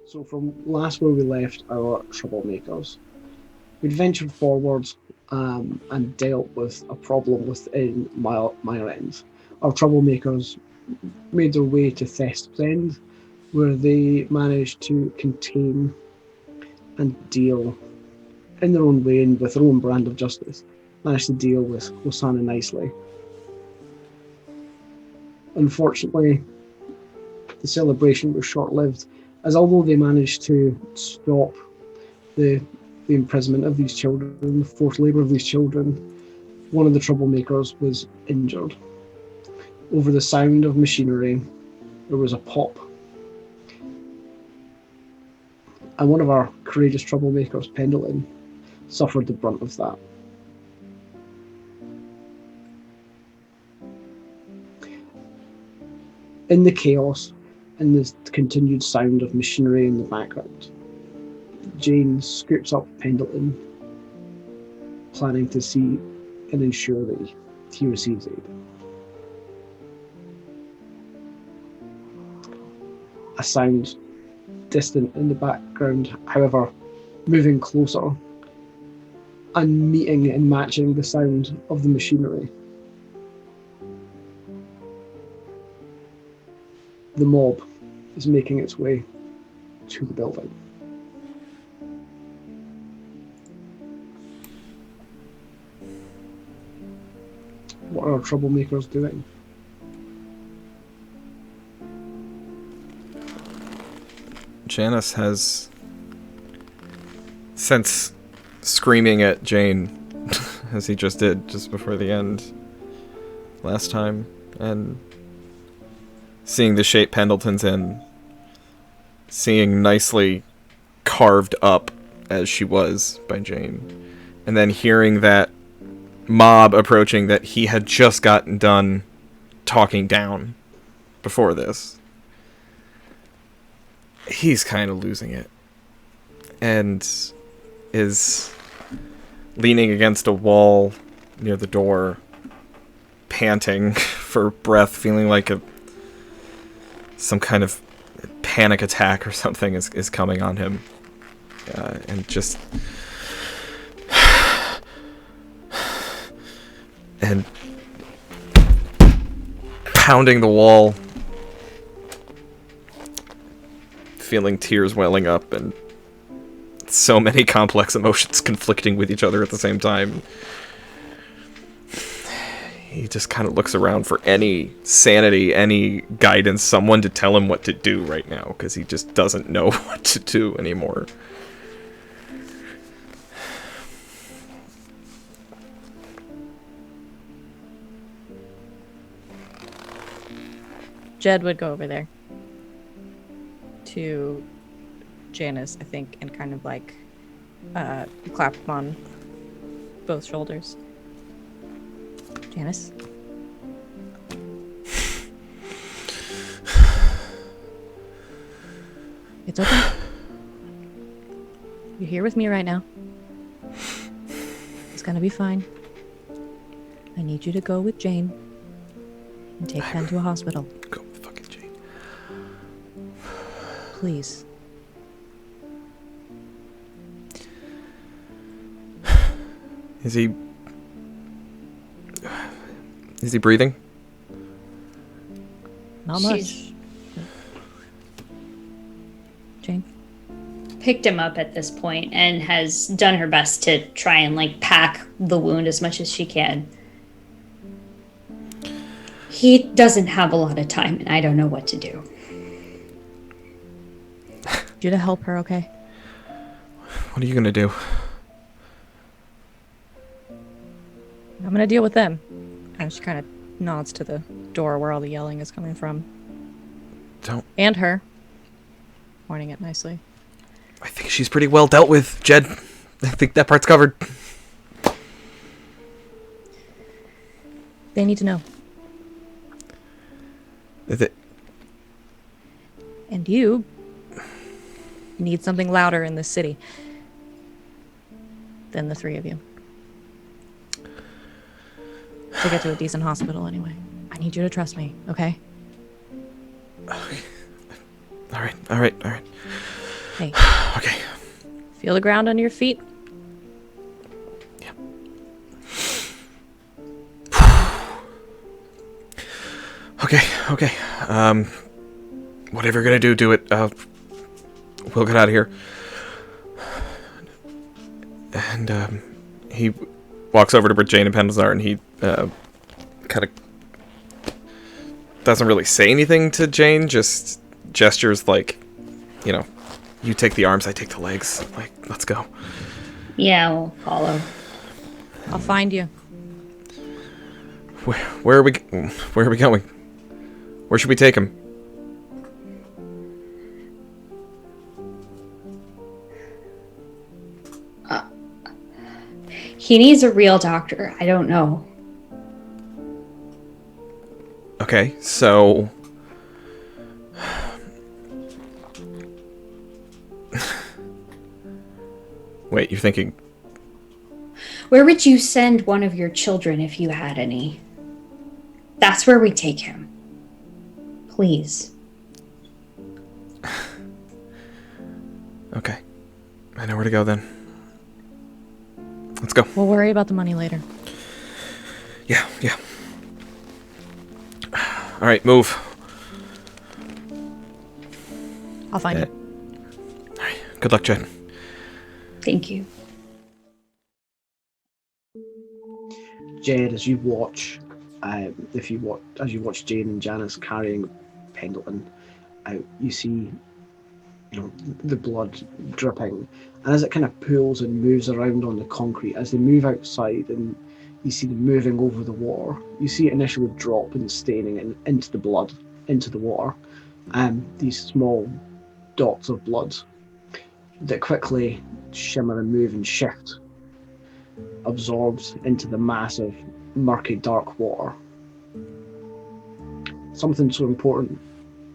So from last where we left our troublemakers, we'd ventured forwards and dealt with a problem within Mire End. Our troublemakers made their way to Thest's End, where they managed to contain and deal in their own way and with their own brand of justice, managed to deal with Hosanna Nicely. Unfortunately, the celebration was short-lived, as although they managed to stop the the imprisonment of these children, the forced labour of these children, one of the troublemakers was injured. Over the sound of machinery, there was a pop, and one of our courageous troublemakers, Pendleton, suffered the brunt of that. In the chaos and the continued sound of machinery in the background, Jane scoops up Pendleton, planning to see and ensure that he receives aid. A sound distant in the background, however, moving closer and meeting and matching the sound of the machinery. The mob is making its way to the building. What are our troublemakers doing? Janus has, since screaming at Jane, as he just did just before the end last time, and seeing the shape Pendleton's in, seeing nicely carved up as she was by Jane, and then hearing that mob approaching that he had just gotten done talking down before this, he's kind of losing it and is leaning against a wall near the door, panting for breath, feeling like some kind of panic attack or something is coming on him, and just and pounding the wall, feeling tears welling up, and so many complex emotions conflicting with each other at the same time. He just kind of looks around for any sanity, any guidance, someone to tell him what to do right now, because he just doesn't know what to do anymore. Jed would go over there to Janus, I think, and kind of like clap him on both shoulders. Janus? It's okay. You're here with me right now. It's gonna be fine. I need you to go with Jane and take Pen to a hospital. Go with fucking Jane. Please. Is he breathing? Not much. Jane? Picked him up at this point and has done her best to try and like pack the wound as much as she can. He doesn't have a lot of time and I don't know what to do. You to help her, okay? What are you gonna do? I'm gonna deal with them. And she kind of nods to the door where all the yelling is coming from. Don't. And her. Pointing it nicely. I think she's pretty well dealt with, Jed. I think that part's covered. They need to know. Is it? And you need something louder in this city than the three of you. To get to a decent hospital anyway. I need you to trust me, okay? Okay. All right. Hey, Okay. feel the ground under your feet? Yeah. Okay. Whatever you're gonna do, do it. We'll get out of here. And, he walks over to where Jane and Pendleton are, and he, kind of doesn't really say anything to Jane, just gestures like, you know, you take the arms, I take the legs. Like, let's go. Yeah, we'll follow. I'll find you. Where are we going? Where should we take him? He needs a real doctor. I don't know. Okay, so... Wait, you're thinking... Where would you send one of your children if you had any? That's where we take him. Please. Okay. I know where to go then. Let's go. We'll worry about the money later. Yeah. Alright, move. I'll find you. Alright, good luck, Jed. Thank you. Jed, as you watch Jane and Janus carrying Pendleton out, you see, the blood dripping, and as it kind of pulls and moves around on the concrete, as they move outside and you see them moving over the water, you see it initially drop and staining into the blood, into the water, and these small dots of blood that quickly shimmer and move and shift, absorbs into the massive, murky, dark water. Something so important,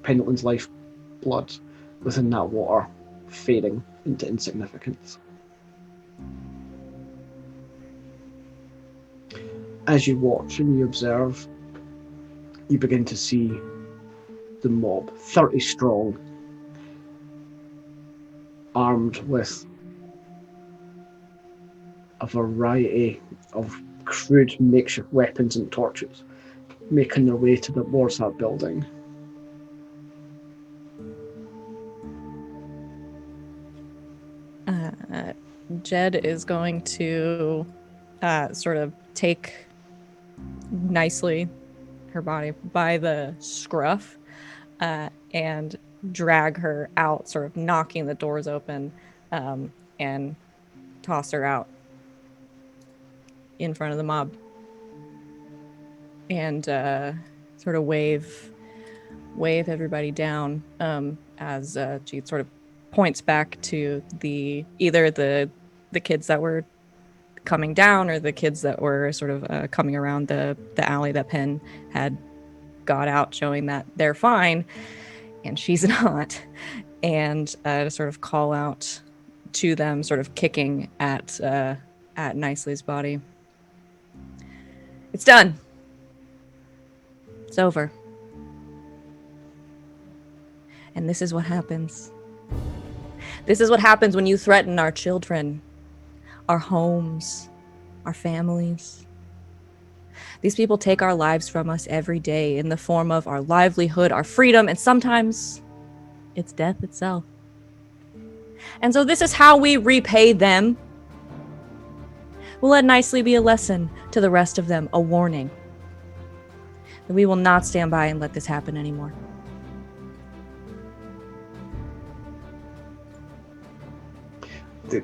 Pendleton's life blood, within that water, fading into insignificance. As you watch and you observe, you begin to see the mob, 30 strong, armed with a variety of crude makeshift weapons and torches, making their way towards that building. Jed is going to sort of take Nicely her body by the scruff and drag her out, sort of knocking the doors open, and toss her out in front of the mob, and sort of wave everybody down as she sort of points back to either the kids that were coming down or the kids that were sort of coming around the alley that Pen had got out, showing that they're fine and she's not, and to sort of call out to them, sort of kicking at Nicely's body. It's done. It's over. And this is what happens. This is what happens when you threaten our children, our homes, our families. These people take our lives from us every day in the form of our livelihood, our freedom, and sometimes it's death itself. And so this is how we repay them. We'll let Nicely be a lesson to the rest of them, a warning that we will not stand by and let this happen anymore. The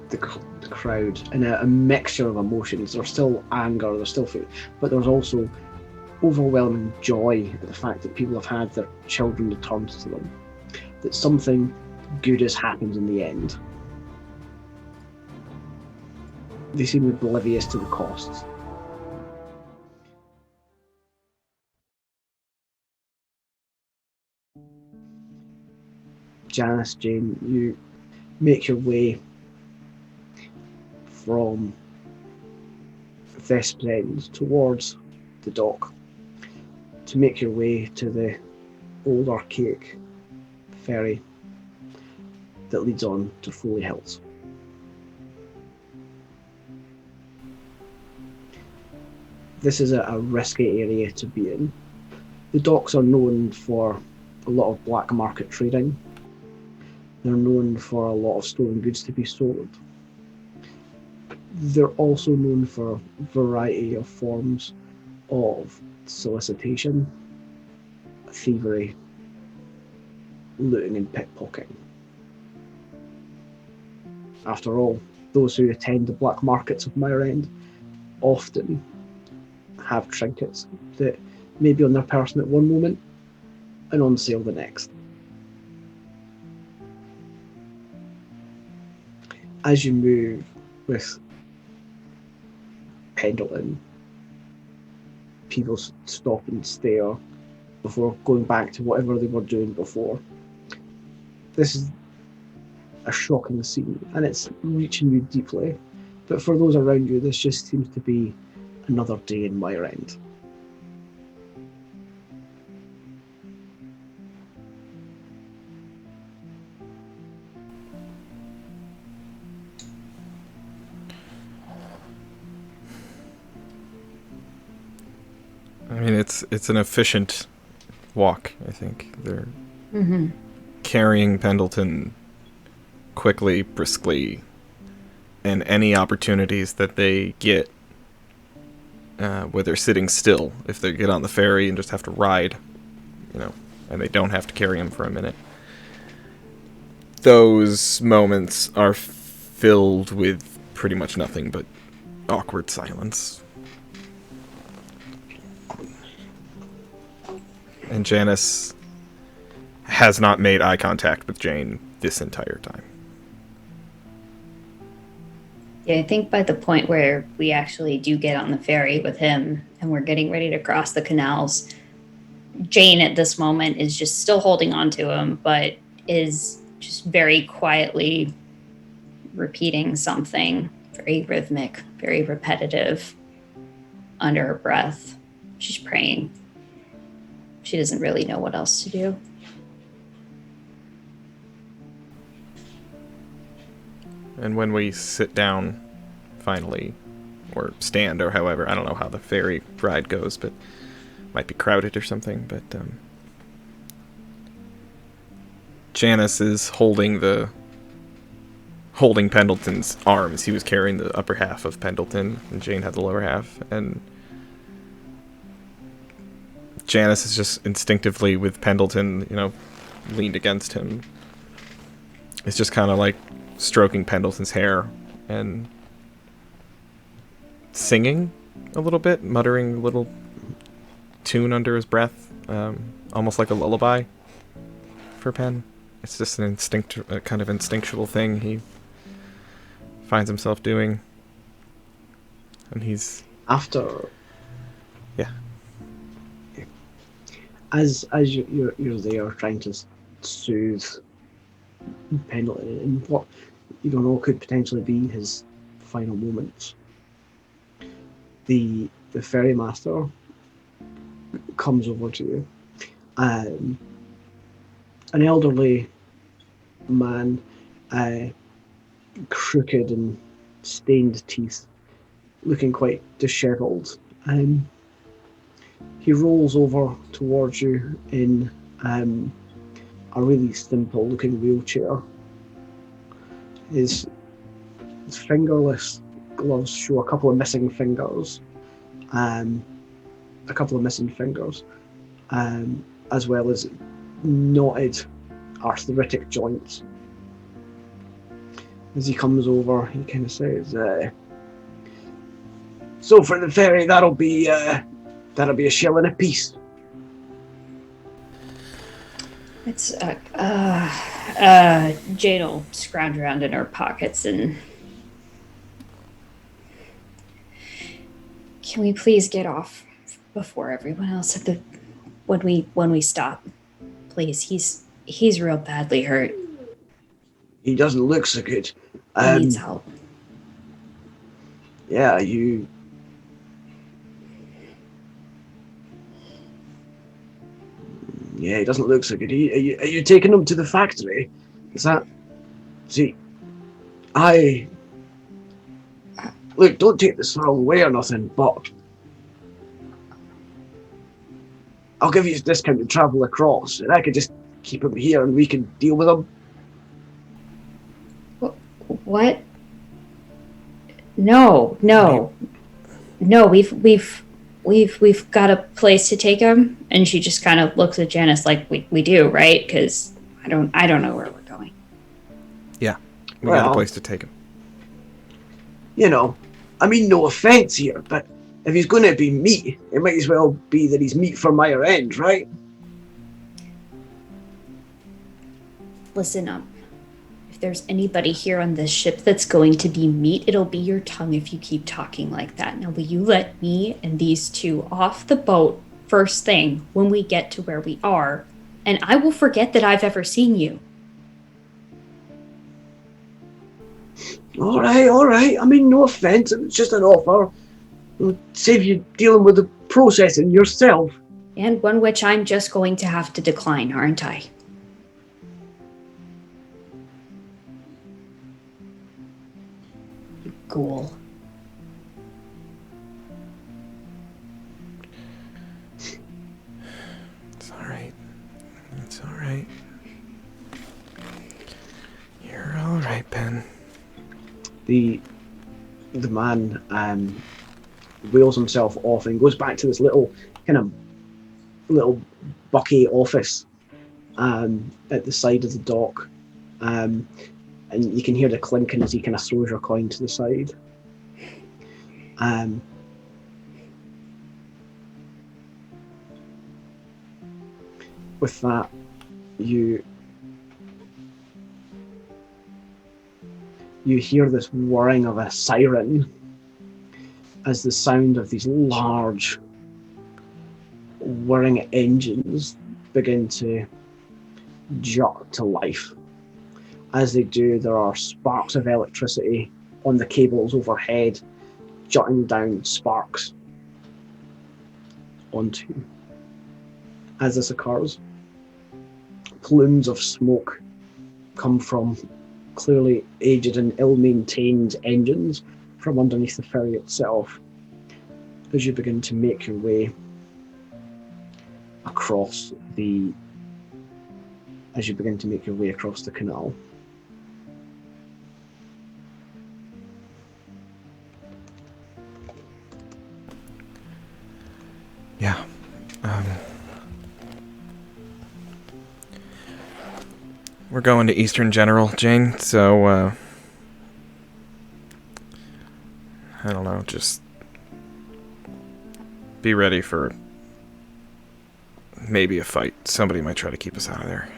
crowd, and a mixture of emotions. There's still anger, there's still fear, but there's also overwhelming joy at the fact that people have had their children returned to them, that something good has happened in the end. They seem oblivious to the costs. Janus, Jane, you make your way from West End towards the dock to make your way to the old archaic ferry. that leads on to Foley Hills. This is a risky area to be in. The docks are known for a lot of black market trading. They're known for a lot of stolen goods to be sold. They're also known for a variety of forms of solicitation, thievery, looting and pickpocketing. After all, those who attend the black markets of Mire End often have trinkets that may be on their person at one moment and on sale the next. As you move with Pendleton, people stop and stare before going back to whatever they were doing before. This is a shocking scene, and it's reaching you deeply. But for those around you, this just seems to be another day in Mire End. I mean, it's an efficient walk, I think. They're carrying Pendleton quickly, briskly, and any opportunities that they get where they're sitting still, if they get on the ferry and just have to ride, and they don't have to carry him for a minute. Those moments are filled with pretty much nothing but awkward silence. And Janus has not made eye contact with Jane this entire time. Yeah, I think by the point where we actually do get on the ferry with him and we're getting ready to cross the canals, Jane at this moment is just still holding on to him, but is just very quietly repeating something very rhythmic, very repetitive under her breath. She's praying. She doesn't really know what else to do. And when we sit down, finally, or stand, or however, I don't know how the ferry ride goes, but might be crowded or something, but Janus is holding Pendleton's arms. He was carrying the upper half of Pendleton, and Jane had the lower half, and Janus is just instinctively with Pendleton, leaned against him. It's just kind of like stroking Pendleton's hair and singing a little bit, muttering a little tune under his breath, almost like a lullaby for Pen. It's just a kind of instinctual thing he finds himself doing, and he's After, yeah. As you're there trying to soothe Pendleton in what you don't know could potentially be his final moments, the ferry master comes over to you. An elderly man, crooked and stained teeth, looking quite dishevelled. He rolls over towards you in a really simple looking wheelchair. His fingerless gloves show a couple of missing fingers, as well as knotted arthritic joints. As he comes over, he kind of says, "So for the ferry, that'll be a shilling a piece." It's Jane will scrounge around in her pockets and can we please get off before everyone else at the when we stop, please. He's real badly hurt. He doesn't look so good. He needs help. Yeah, you. Yeah, he doesn't look so good. Are you taking him to the factory? Is that See, I... Look, don't take this the wrong way or nothing, but I'll give you a discount to travel across, and I could just keep him here and we can deal with him. What? No. We've got a place to take him. And she just kind of looks at Janus like we do, right? Because I don't know where we're going. Yeah, we got a place to take him. You know, I mean no offense here, but if he's going to be meat, it might as well be that he's meat for Mire End, right? Listen up. If there's anybody here on this ship that's going to be meat, it'll be your tongue if you keep talking like that. Now, will you let me and these two off the boat first thing when we get to where we are, and I will forget that I've ever seen you. All right. I mean, no offense. It's just an offer. It'll save you dealing with the processing yourself. And one which I'm just going to have to decline, aren't I? You ghoul. It's alright. It's alright. You're alright, Pen. The man wheels himself off and goes back to this little bucky office at the side of the dock, and you can hear the clinking as he kind of throws your coin to the side. With that, you hear this whirring of a siren as the sound of these large whirring engines begin to jut to life. As they do, there are sparks of electricity on the cables overhead, jutting down sparks onto. As this occurs, plumes of smoke come from clearly aged and ill-maintained engines from underneath the ferry itself, as you begin to make your way across the canal. Yeah. We're going to Eastern General, Jane, so, I don't know, just be ready for maybe a fight. Somebody might try to keep us out of there.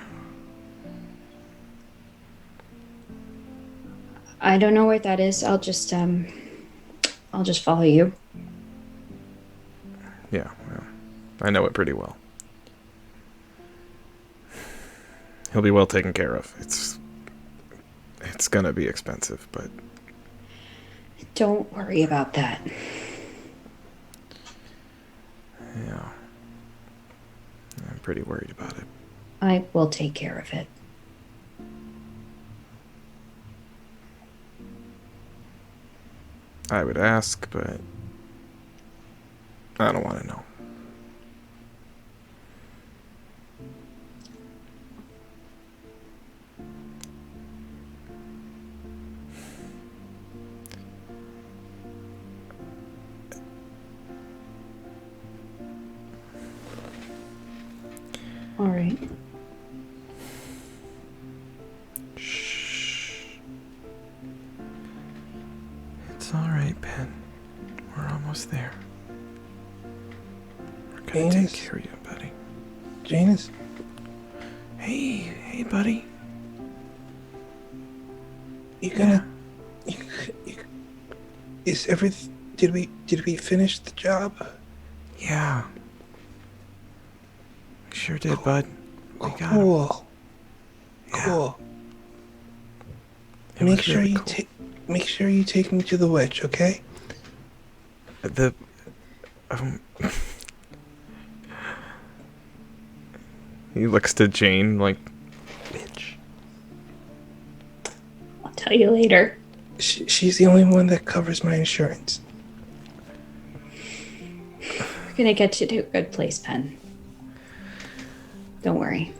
I don't know where that is. I'll just follow you. Yeah, well, I know it pretty well. He'll be well taken care of. It's gonna be expensive, but... Don't worry about that. Yeah. I'm pretty worried about it. I will take care of it. I would ask, but... I don't want to know. All right. Shh. It's all right, Pen. We're almost there. We're gonna take care of you, buddy. Janus? Hey, buddy. You gonna... You, is everything... Did we finish the job? Yeah. We sure did, bud. We got him. Cool. Yeah. Cool. It Make was sure really you cool. make sure you take me to the witch, okay? The... He looks to Jane like, bitch. tell you later. She's the only one that covers my insurance. We're gonna get you to a good place, Pen. Don't worry.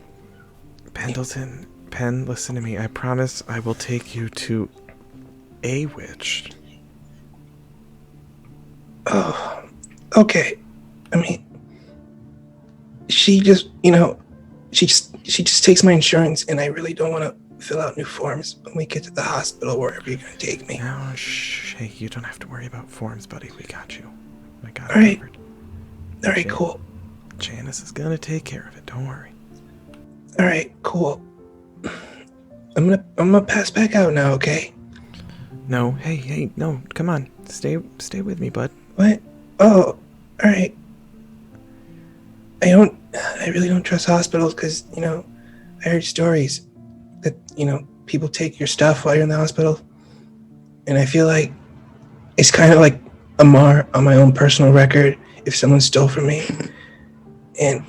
Pendleton, Pen, listen to me. I promise I will take you to a witch. Oh, okay. I mean, she just takes my insurance, and I really don't want to fill out new forms when we get to the hospital, wherever you're going to take me. No, hey, you don't have to worry about forms, buddy. We got you. I got it All right. covered. All right, cool. Janus is gonna take care of it. Don't worry. All right, cool. I'm gonna pass back out now, okay? No, hey, no, come on. Stay with me, bud. What? Oh, all right. I really don't trust hospitals because, I heard stories that, people take your stuff while you're in the hospital. And I feel like it's kind of like a mar on my own personal record if someone stole from me. And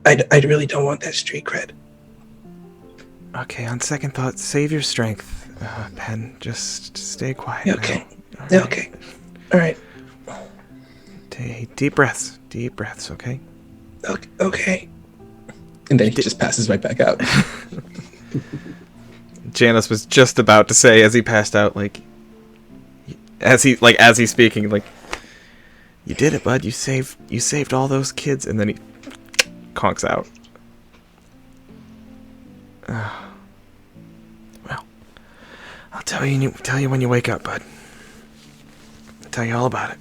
I really don't want that street cred. Okay, on second thought, save your strength, Pen. Just stay quiet. Okay. Now. Yeah, okay. All right. Hey, deep breaths, okay? Okay. And then he just passes right back out. Janus was just about to say as he passed out, as he's speaking, you did it, bud. You saved all those kids, and then he conks out. Well, I'll tell you when you wake up, bud. I'll tell you all about it.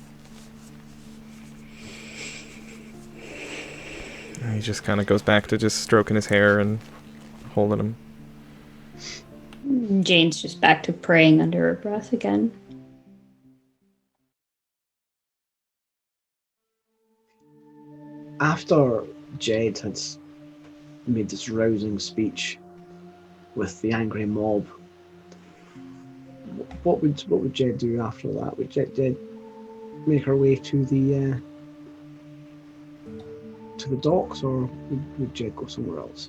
And he just kind of goes back to just stroking his hair and holding him. Jane's just back to praying under her breath again. After Jed had made this rousing speech with the angry mob, what would Jed do after that? Would Jed make her way to the docks, or would Jed go somewhere else?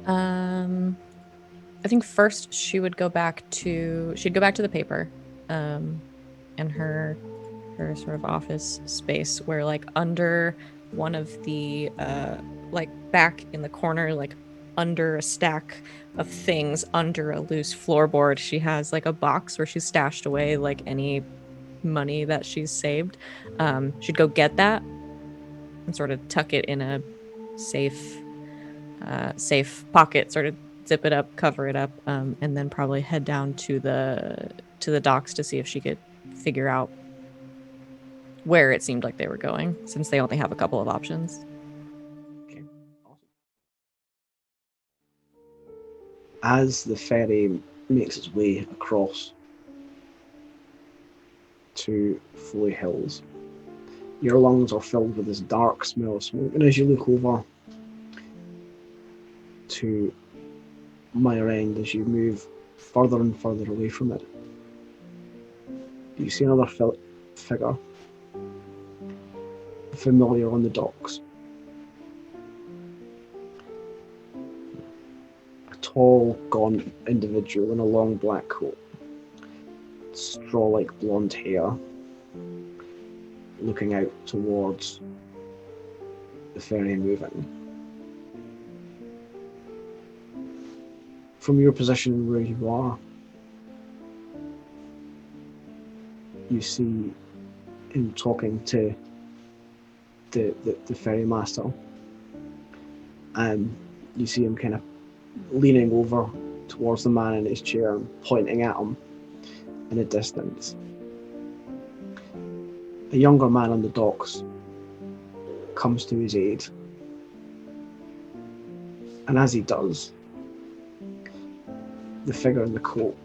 I think first she'd go back to the paper, and her sort of office space where under one of the back in the corner, under a stack of things under a loose floorboard, she has a box where she's stashed away any money that she's saved. She'd go get that and sort of tuck it in a safe pocket, sort of zip it up, cover it up, and then probably head down to the docks to see if she could figure out where it seemed like they were going, since they only have a couple of options. Okay, awesome. As the ferry makes its way across to Foley Hills, your lungs are filled with this dark smell of smoke, and as you look over to Mire End, as you move further and further away from it, you see another figure, familiar on the docks. A tall, gaunt individual in a long black coat, straw-like blonde hair, looking out towards the ferry moving. From your position where you are, you see him talking to the ferry master, and you see him kind of leaning over towards the man in his chair and pointing at him in the distance. A younger man on the docks comes to his aid, and as he does, the figure in the coat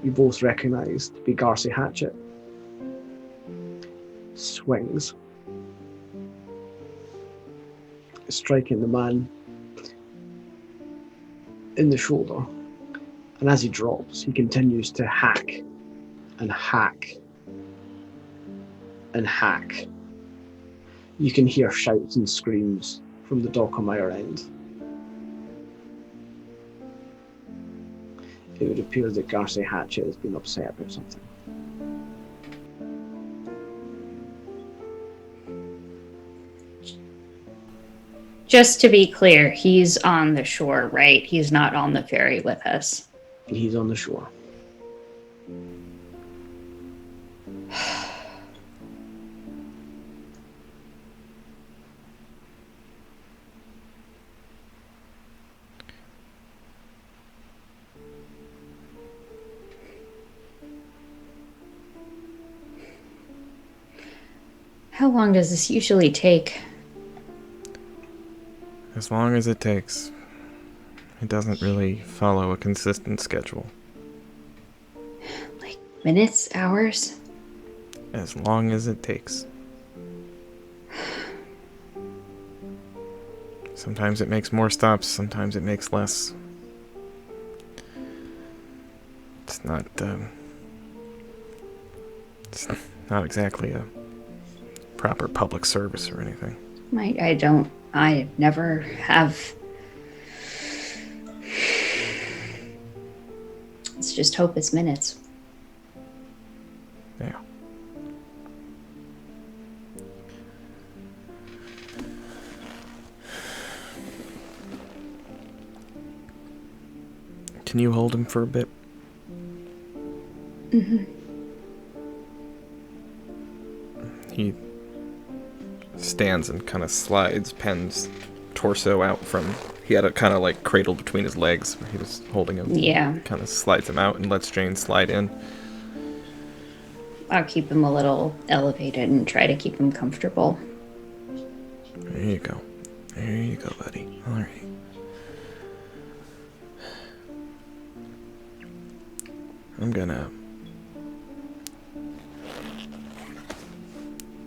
you both recognise to be Garcy Hatchett swings, striking the man in the shoulder, and as he drops, he continues to hack and hack and hack. You can hear shouts and screams from the dock on Mire End. it would appear that Garcy Hatchet has been upset about something. Just to be clear, he's on the shore, right? He's not on the ferry with us. He's on the shore. How long does this usually take? As long as it takes. It doesn't really follow a consistent schedule. Like minutes, hours? As long as it takes. Sometimes it makes more stops, sometimes it makes less. It's not exactly a proper public service or anything. I never have. Let's just hope it's minutes. Yeah. Can you hold him for a bit? Mm-hmm. He stands and kind of slides Pen's torso out from... He had it kind of like cradled between his legs where he was holding him. Yeah. Kind of slides him out and lets Jane slide in. I'll keep him a little elevated and try to keep him comfortable. There you go. There you go, buddy. All right. I'm gonna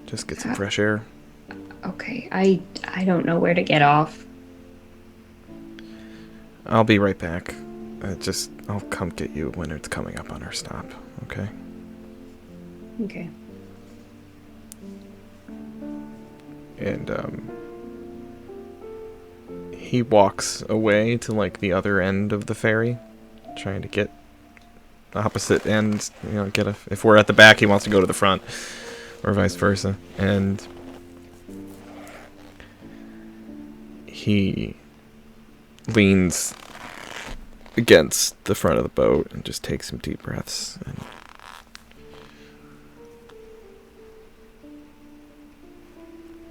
just get some fresh air. Okay, I don't know where to get off. I'll be right back. I'll come get you when it's coming up on our stop, okay? Okay. And, he walks away to, like, the other end of the ferry, trying to get the opposite end, if we're at the back, he wants to go to the front, or vice versa, and he leans against the front of the boat and just takes some deep breaths and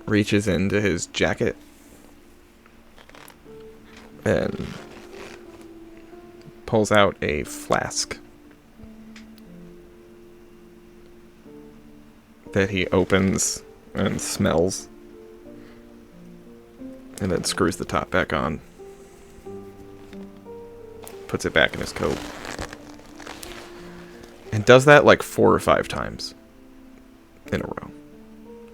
reaches into his jacket and pulls out a flask that he opens and smells and then screws the top back on, puts it back in his coat, and does that like 4 or 5 times in a row.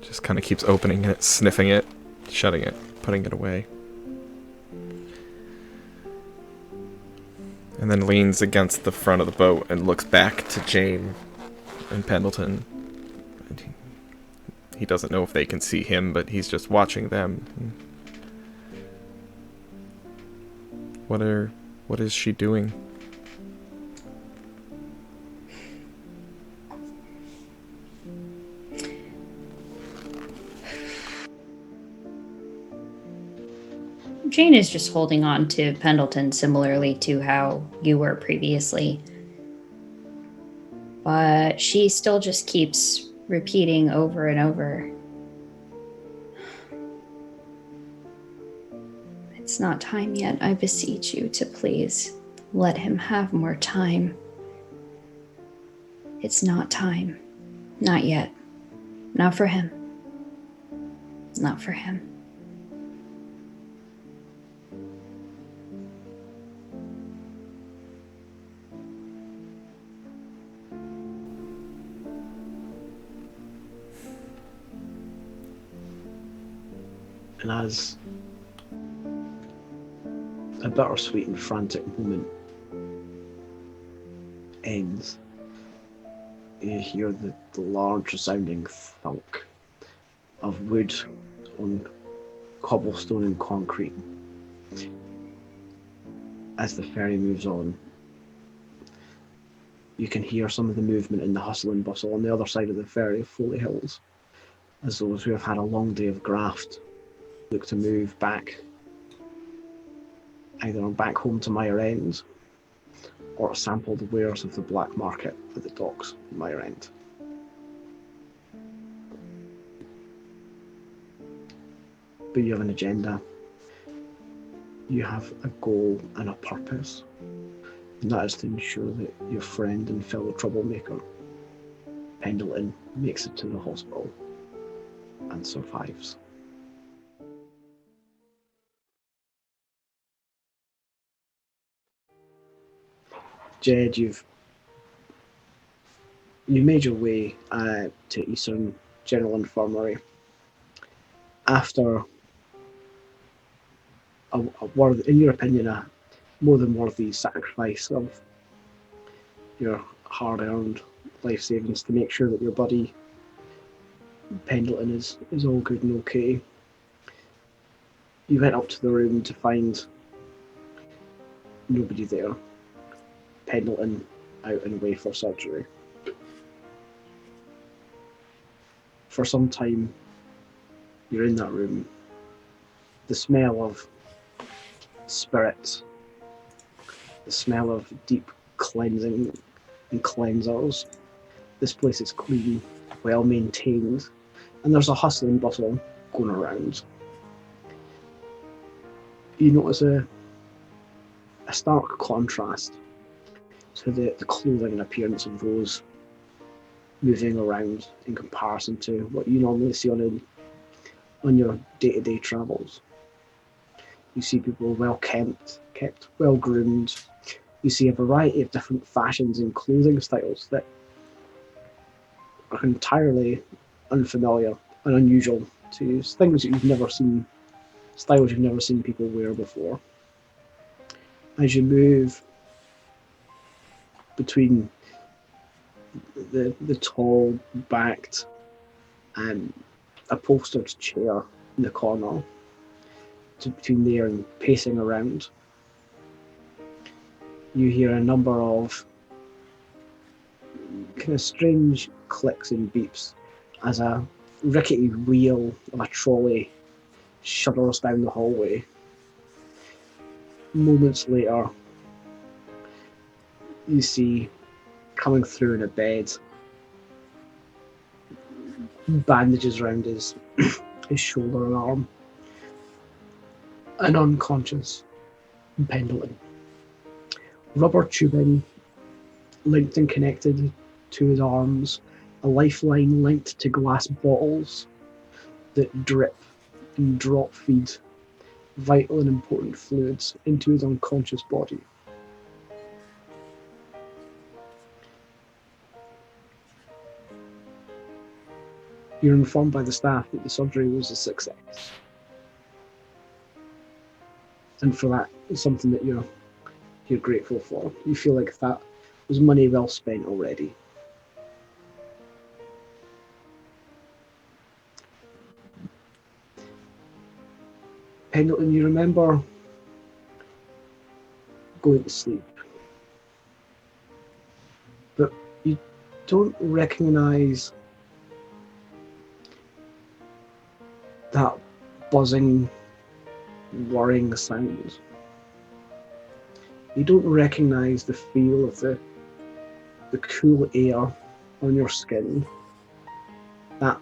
Just kind of keeps opening it, sniffing it, shutting it, putting it away, and then leans against the front of the boat and looks back to Jane and Pendleton. And he doesn't know if they can see him, but he's just watching them. What is she doing? Jane is just holding on to Pendleton similarly to how you were previously. But she still just keeps repeating over and over. It's not time yet. I beseech you to please let him have more time. It's not time. Not yet. Not for him. Not for him. And as a bittersweet and frantic moment ends, you hear the large resounding thunk of wood on cobblestone and concrete as the ferry moves on You can hear some of the movement in the hustle and bustle on the other side of the ferry of Foley Hills, as those who have had a long day of graft look to move back, either back home to Mire End, or sample the wares of the black market at the docks in Mire End. But you have an agenda. You have a goal and a purpose, and that is to ensure that your friend and fellow troublemaker, Pendleton, makes it to the hospital and survives. Jed, you made your way to Eastern General Infirmary after a in your opinion, a more than worthy sacrifice of your hard-earned life savings to make sure that your buddy Pendleton is all good and okay. You went up to the room to find nobody there. Pendleton out and away for surgery. For some time, you're in that room. The smell of spirits, the smell of deep cleansing and cleansers. This place is clean, well maintained, and there's a hustle and bustle going around. You notice a stark contrast to the clothing and appearance of those moving around in comparison to what you normally see on your day-to-day travels. You see people well kept, well groomed. You see a variety of different fashions and clothing styles that are entirely unfamiliar and unusual to you. Things that you've never seen, styles you've never seen people wear before. As you move between the tall backed upholstered chair in the corner, between there and pacing around, you hear a number of kind of strange clicks and beeps as a rickety wheel of a trolley shudders down the hallway. Moments later, you see coming through in a bed, bandages around his shoulder and arm, an unconscious Pendleton. Rubber tubing linked and connected to his arms, a lifeline linked to glass bottles that drip and drop feed vital and important fluids into his unconscious body. You're informed by the staff that the surgery was a success. And for that, it's something that you're grateful for. You feel like that was money well spent already. Pendleton, you remember going to sleep, but you don't recognise that buzzing, worrying sound. You don't recognise the feel of the cool air on your skin, that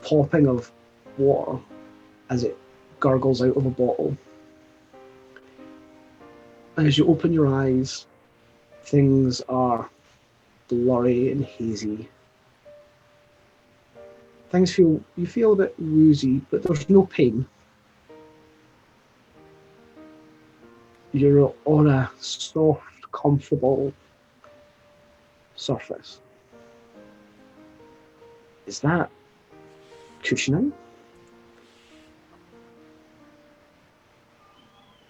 popping of water as it gurgles out of a bottle. And as you open your eyes, things are blurry and hazy. You feel a bit woozy, but there's no pain. You're on a soft, comfortable surface. Is that cushioning?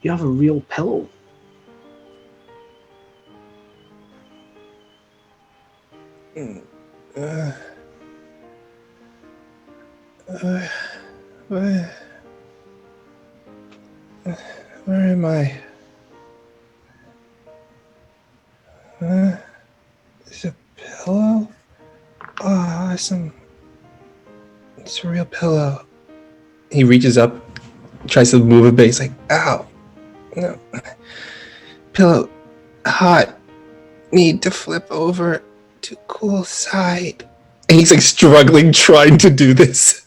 You have a real pillow. Where am I? awesome. It's a real pillow. He reaches up, tries to move a bit. He's like, ow. No. Pillow. Hot. Need to flip over to cool side. And he's like struggling, trying to do this.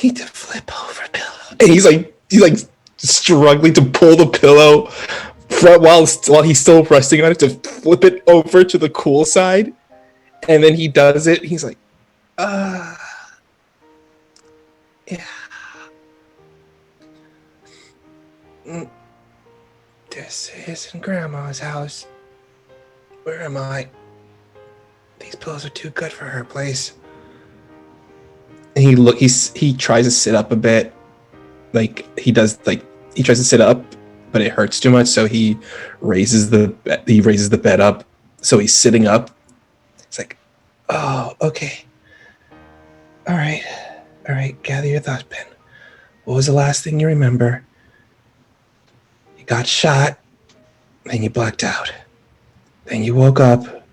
Need to flip over pillow. And he's like struggling to pull the pillow while he's still resting on it to flip it over to the cool side. And then he does it. He's like, yeah. This isn't Grandma's house. Where am I? These pillows are too good for her place. And he tries to sit up a bit. He tries to sit up, but it hurts too much, so he raises the bed up. So he's sitting up. It's like, oh, okay. All right. Gather your thoughts, Pen. What was the last thing you remember? You got shot, then you blacked out. Then you woke up,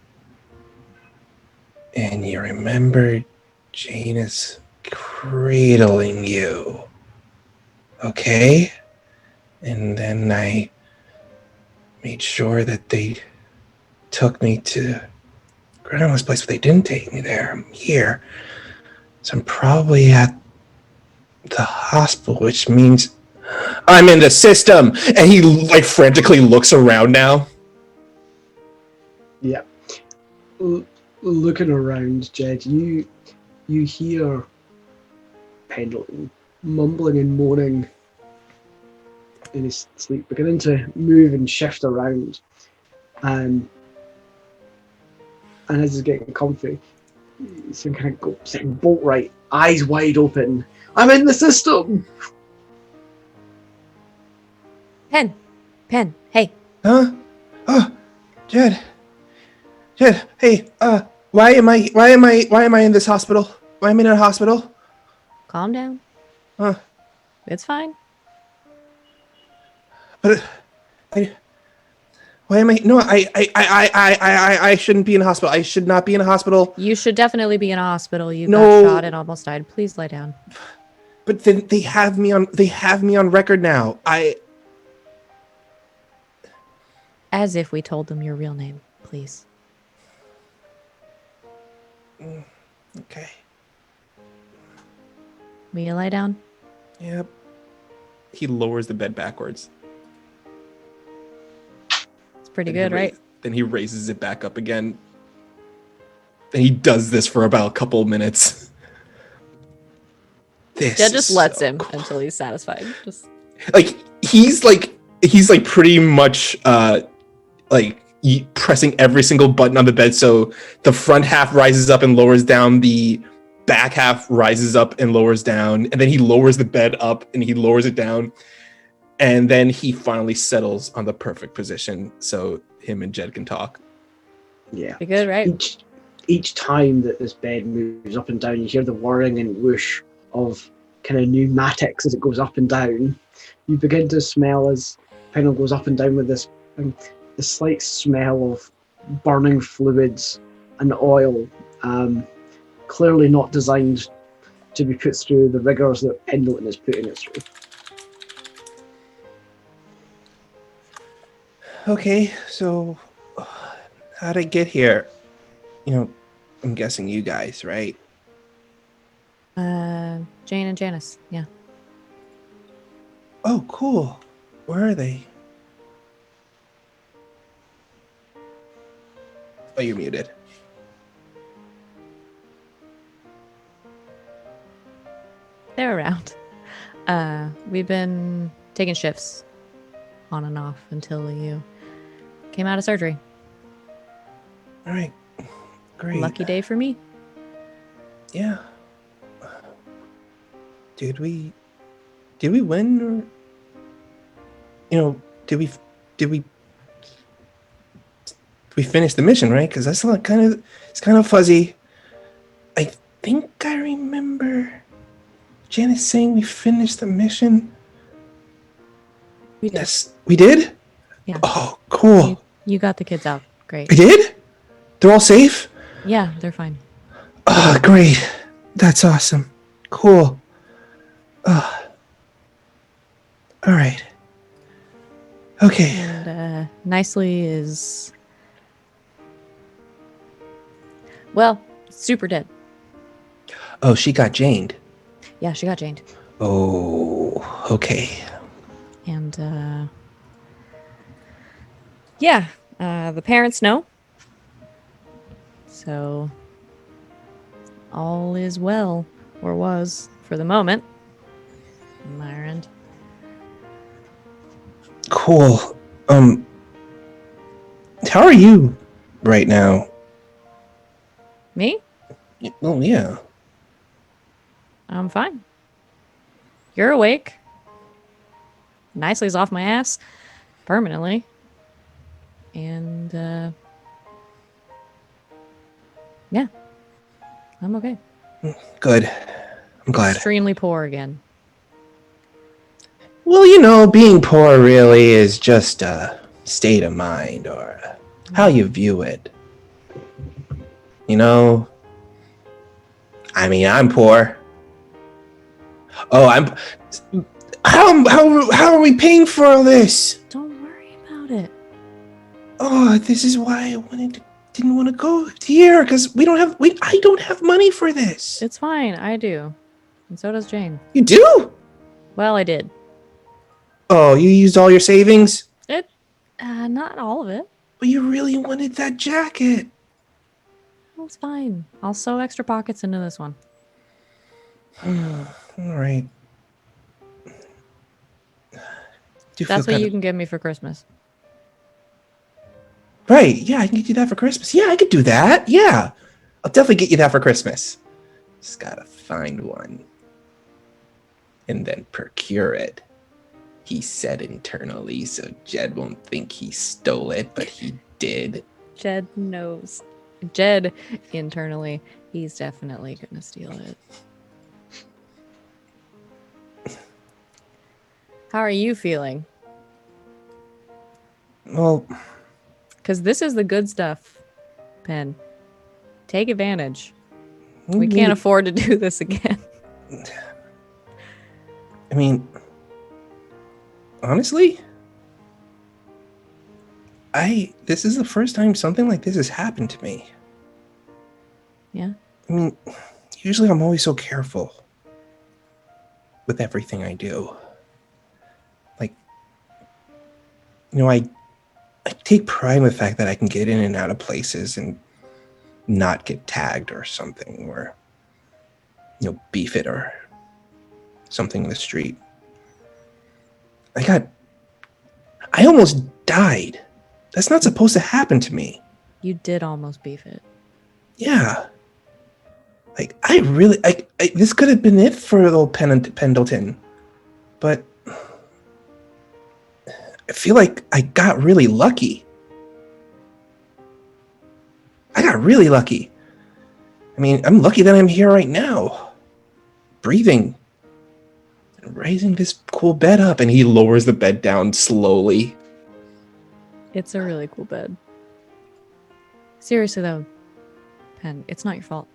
and you remembered Janus cradling you. Okay? And then I made sure that they took me to Grandma's place, but they didn't take me there. I'm here. So I'm probably at the hospital, which means I'm in the system. And he frantically looks around now. Yeah. Looking around, Jed, you hear Pendleton mumbling and moaning in his sleep, beginning to move and shift around. And as he's getting comfy, he's kind of sitting bolt right, eyes wide open. I'm in the system! Pen, hey. Huh? Oh, Jed, hey, why am I in this hospital? Why am I in a hospital? Calm down. Huh? It's fine. But why am I? No, I shouldn't be in a hospital. I should not be in a hospital. You should definitely be in a hospital. You No. got shot and almost died. Please lie down. But then they have me on record now. As if we told them your real name, please. Okay. Will you lie down? Yep. He lowers the bed backwards. It's pretty good, right? Then he raises it back up again. And he does this for about a couple of minutes. Jed just lets him until he's satisfied. Just he's pretty much pressing every single button on the bed, so the front half rises up and lowers down, the back half rises up and lowers down, and then he lowers the bed up and he lowers it down, and then he finally settles on the perfect position so him and Jed can talk. Yeah. pretty good, right? Each time that this bed moves up and down, you hear the whirring and whoosh of kind of pneumatics as it goes up and down. You begin to smell, as Pendleton goes up and down with this the slight smell of burning fluids and oil, clearly not designed to be put through the rigors that Pendleton is putting it through. Okay, so how'd I get here? I'm guessing you guys, right? Jane and Janus, yeah. Oh, cool. Where are they? Oh, you're muted. They're around. We've been taking shifts on and off until you came out of surgery. All right. Great. Lucky day for me. Yeah. Did we win, or did we finish the mission, right? Because that's it's kind of fuzzy. I think I remember Janice saying we finished the mission. We did. Yes, we did? Yeah. Oh, cool. You got the kids out. Great. I did? They're all safe? Yeah, they're fine. Oh, great. That's awesome. Cool. All right. Okay. And Nicely is, well, super dead. Oh, she got Janed. Yeah, she got Janed. Oh, okay. And the parents know. So all is well, or was for the moment. On my end. Cool. How are you right now? Me? Oh, yeah. I'm fine. You're awake. Nicely's off my ass permanently. And yeah, I'm okay. Good. I'm glad. Extremely poor again. Well, you know, being poor really is just a state of mind or how you view it. You know? I mean, I'm poor. Oh, how are we paying for all this? Don't worry about it. Oh, this is why didn't want to go here because I don't have money for this. It's fine. I do. And so does Jane. You do? Well, I did. Oh, you used all your savings? Not all of it. But you really wanted that jacket. Well, it's fine. I'll sew extra pockets into this one. All right. That's what you can give me for Christmas. Right. Yeah, I can get you that for Christmas. Yeah, I could do that. Yeah. I'll definitely get you that for Christmas. Just gotta find one. And then procure it. He said internally, so Jed won't think he stole it, but he did. Jed knows. Jed, internally, he's definitely gonna steal it. How are you feeling? Well, because this is the good stuff, Pen. Take advantage. We can't afford to do this again. I mean, honestly, this is the first time something like this has happened to me. Yeah? I mean, usually I'm always so careful with everything I do. Like, you know, I take pride in the fact that I can get in and out of places and not get tagged or something, or, you know, beef it or something in the street. I almost died. That's not supposed to happen to me. You did almost beef it. Yeah. Like, this could have been it for old Pendleton. But I feel like I got really lucky. I mean, I'm lucky that I'm here right now. Breathing. And raising this cool bed up. And he lowers the bed down slowly. It's a really cool bed. Seriously, though, Pen, it's not your fault.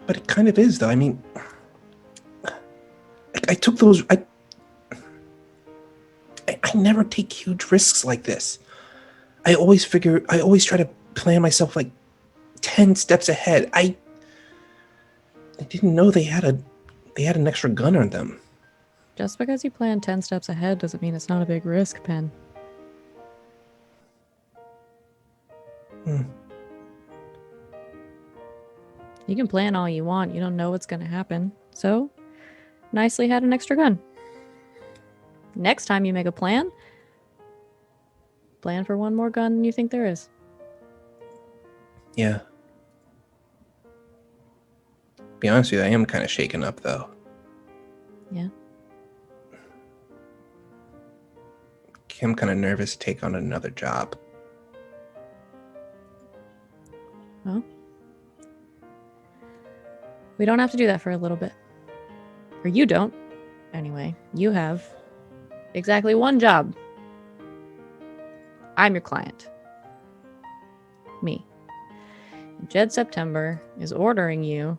But it kind of is, though. I mean, I took those... I never take huge risks like this. I always try to plan myself like 10 steps ahead. I didn't know they had an extra gun on them. Just because you plan 10 steps ahead doesn't mean it's not a big risk, Pen. You can plan all you want. You don't know what's going to happen. So, Nicely had an extra gun. Next time you make a plan for one more gun than you think there is. Yeah. Be honest with you, I am kind of shaken up, though. Yeah. I'm kind of nervous to take on another job. Well, we don't have to do that for a little bit. Or you don't. Anyway, you have exactly one job. I'm your client. Me. Jed September is ordering you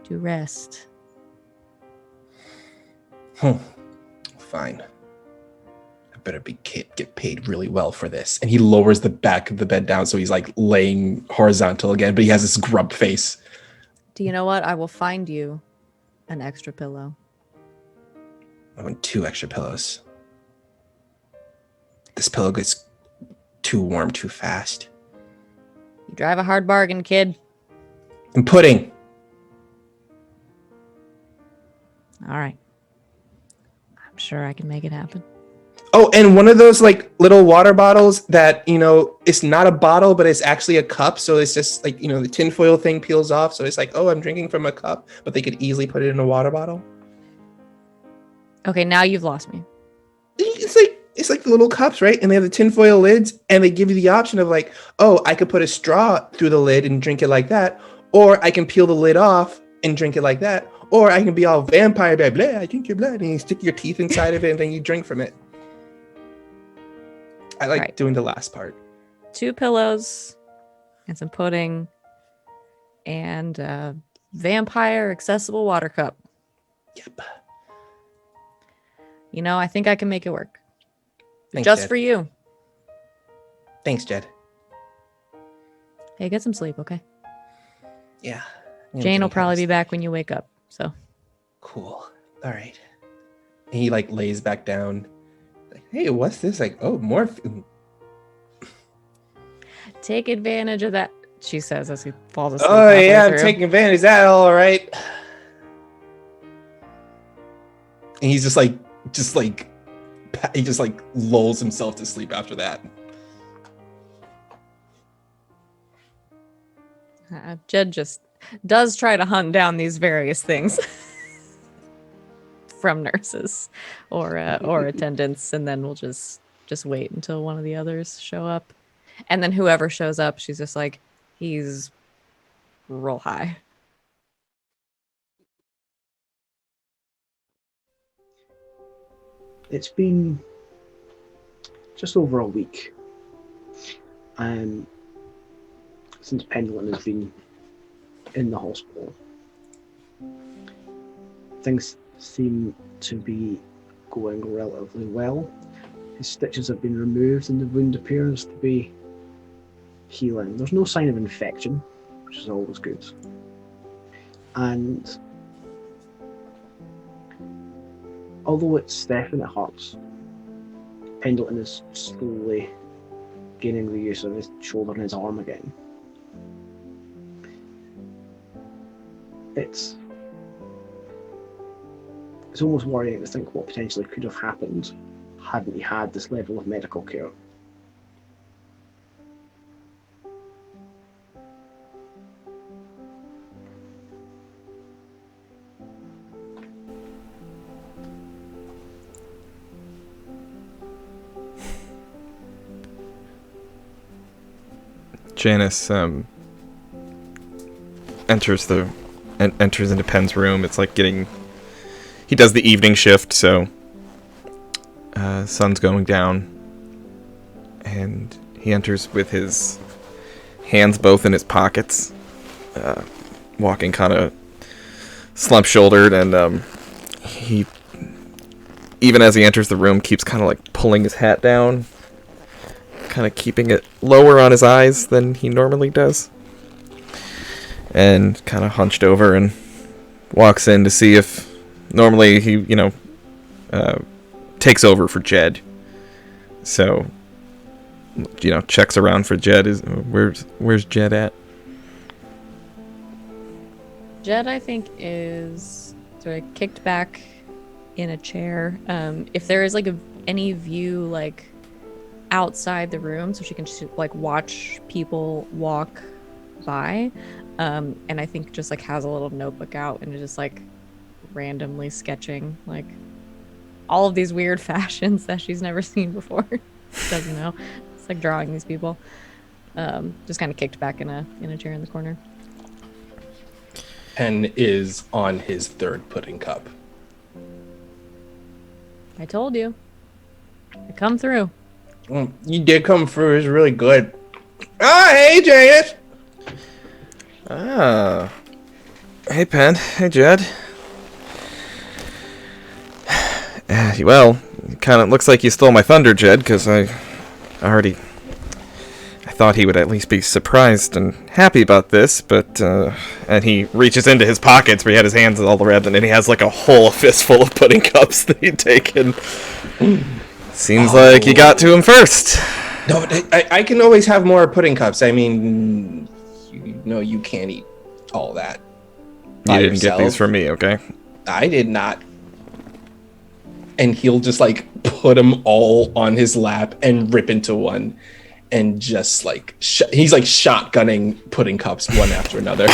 to rest. Fine. I better get paid really well for this. And he lowers the back of the bed down so he's like laying horizontal again, but he has this grub face. Do you know what? I will find you an extra pillow. I want 2 extra pillows. This pillow gets too warm too fast. You drive a hard bargain, kid. And pudding. All right. I'm sure I can make it happen. Oh, and one of those like little water bottles that, it's not a bottle, but it's actually a cup. So it's just like, the tinfoil thing peels off. So it's like, oh, I'm drinking from a cup, but they could easily put it in a water bottle. Okay, now you've lost me. It's like the little cups, right? And they have the tinfoil lids, and they give you the option of like, oh, I could put a straw through the lid and drink it like that, or I can peel the lid off and drink it like that, or I can be all vampire, blah, blah, I drink your blood, and you stick your teeth inside of it, and then you drink from it. I like doing the last part. 2 pillows and some pudding and a vampire accessible water cup. Yep. I think I can make it work. Thanks, Just Jed. for you. Thanks, Jed. Hey, get some sleep, okay? Yeah. Jane will probably be back when you wake up, so. Cool. All right. And he like lays back down. Like, hey, what's this? Like, oh, morphine. Take advantage of that, she says as he falls asleep. Oh, yeah, I'm through. taking advantage. Is that all right? And he's he just lulls himself to sleep after that. Jed just does try to hunt down these various things from nurses or attendants, and then we'll just wait until one of the others show up, and then whoever shows up, she's just like, he's real high. It's been just over a week since Pendleton has been in the hospital. Things seem to be going relatively well. His stitches have been removed and the wound appears to be healing. There's no sign of infection, which is always good. And although it's definitely hurts, Pendleton is slowly gaining the use of his shoulder and his arm again. It's almost worrying to think what potentially could have happened hadn't he had this level of medical care. Janus enters into Pen's room. It's like he does the evening shift, so sun's going down, and he enters with his hands both in his pockets, walking kind of slump-shouldered, and he, even as he enters the room, keeps kind of like pulling his hat down, kind of keeping it lower on his eyes than he normally does, and kind of hunched over, and walks in to see if normally he takes over for Jed, so checks around for Jed. Where's Jed at? Jed, I think, is sort of kicked back in a chair. If there is any view outside the room, so she can just watch people walk by, and I think just has a little notebook out and just randomly sketching all of these weird fashions that she's never seen before. Doesn't know. It's drawing these people. Just kind of kicked back in a chair in the corner. Pen is on his 3rd pudding cup. I told you. I come through. You did come through. It's really good. Ah, hey, Janus. Ah. Hey, Pen. Hey, Jed. Well, kind of looks like you stole my thunder, Jed, because I thought he would at least be surprised and happy about this, but, and he reaches into his pockets where he had his hands all around, and he has like a whole fistful of pudding cups that he'd taken. Seems like you got to him first. No, I can always have more pudding cups. I mean, you can't eat all that. You didn't get these from me, okay? I did not. And he'll just like put them all on his lap and rip into one. And just like he's like shotgunning pudding cups one after another.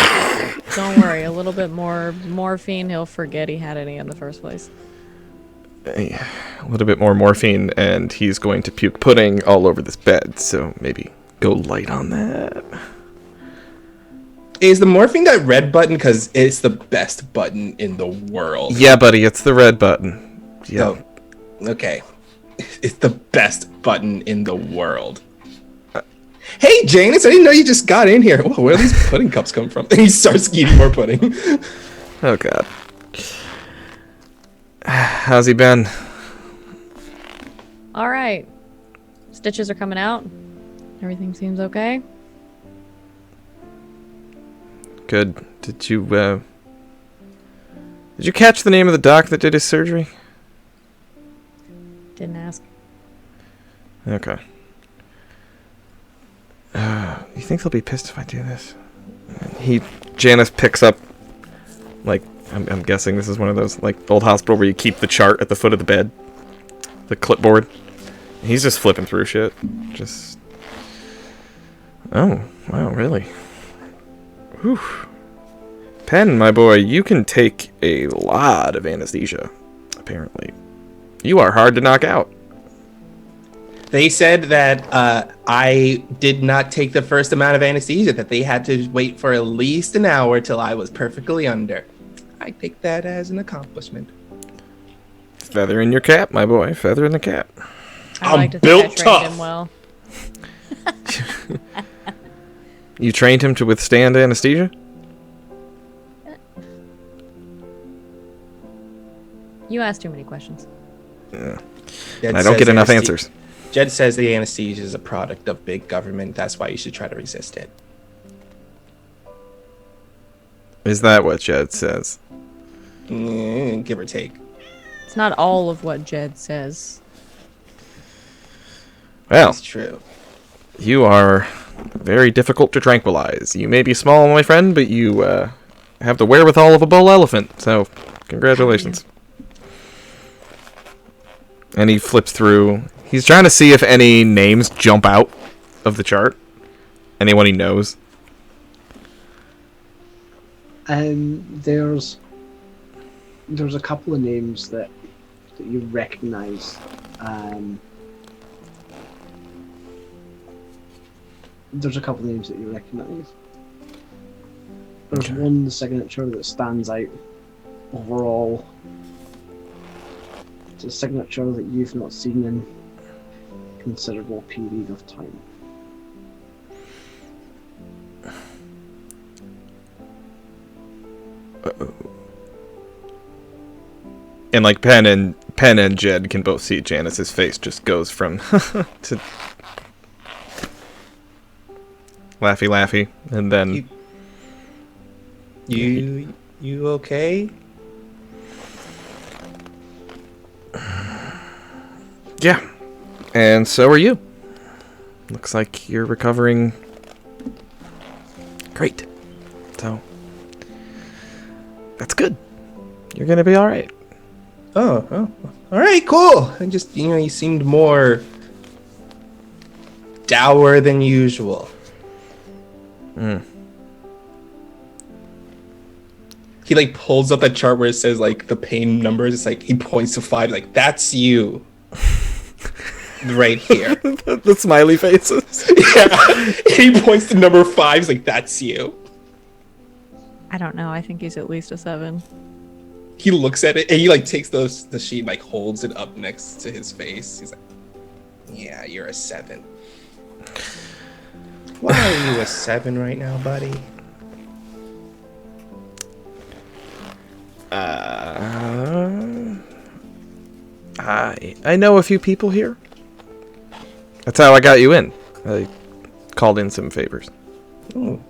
Don't worry, a little bit more morphine, he'll forget he had any in the first place. A little bit more morphine, and he's going to puke pudding all over this bed. So maybe go light on that. Is the morphine that red button? Because it's the best button in the world. Yeah, buddy, it's the red button. Yeah. Oh, okay. It's the best button in the world. Hey, Janus, I didn't know you just got in here. Whoa, where do these pudding cups come from? And he starts eating more pudding. Oh, God. How's he been? All right. Stitches are coming out. Everything seems okay. Good. Did you catch the name of the doc that did his surgery? Didn't ask. Okay. You think they'll be pissed if I do this? Janus picks up, like, I'm guessing this is one of those, like, old hospital where you keep the chart at the foot of the bed. The clipboard. He's just flipping through shit. Just... Oh, wow, really? Whew. Pen, my boy, you can take a lot of anesthesia, apparently. You are hard to knock out. They said that I did not take the first amount of anesthesia, that they had to wait for at least an hour till I was perfectly under. I take that as an accomplishment. Feather in your cap, my boy. Feather in the cap. I I'm like to built think I trained tough. him well. You trained him to withstand anesthesia? You asked too many questions. Yeah. Jed I don't says get enough answers. Jed says the anesthesia is a product of big government. That's why you should try to resist it. Is that what Jed says? Give or take. It's not all of what Jed says. Well, It's true. you are very difficult to tranquilize. You may be small, my friend, but you have the wherewithal of a bull elephant. So, congratulations. And he flips through. He's trying to see if any names jump out of the chart. Anyone he knows. There's a couple of names that you recognise. There's a couple of names that you recognise. There's one signature that stands out overall. It's a signature that you've not seen in a considerable period of time. And like Pen and Jed can both see Janus's face just goes from to laughy, and then You okay? yeah, and so are you. Looks like you're recovering great. So that's good. You're gonna be all right. Oh, all right, cool. I just, you seemed more dour than usual. He like pulls up that chart where it says like the pain numbers. It's like he points to 5, like that's you, right here. The smiley faces. Yeah, he points to number 5. He's like, that's you. I don't know. I think he's at least a 7. He looks at it and he like takes the sheet, like holds it up next to his face. He's like, Yeah, you're a 7. Why are you a 7 right now, buddy? I know a few people here. That's how I got you in. I called in some favors. Oh,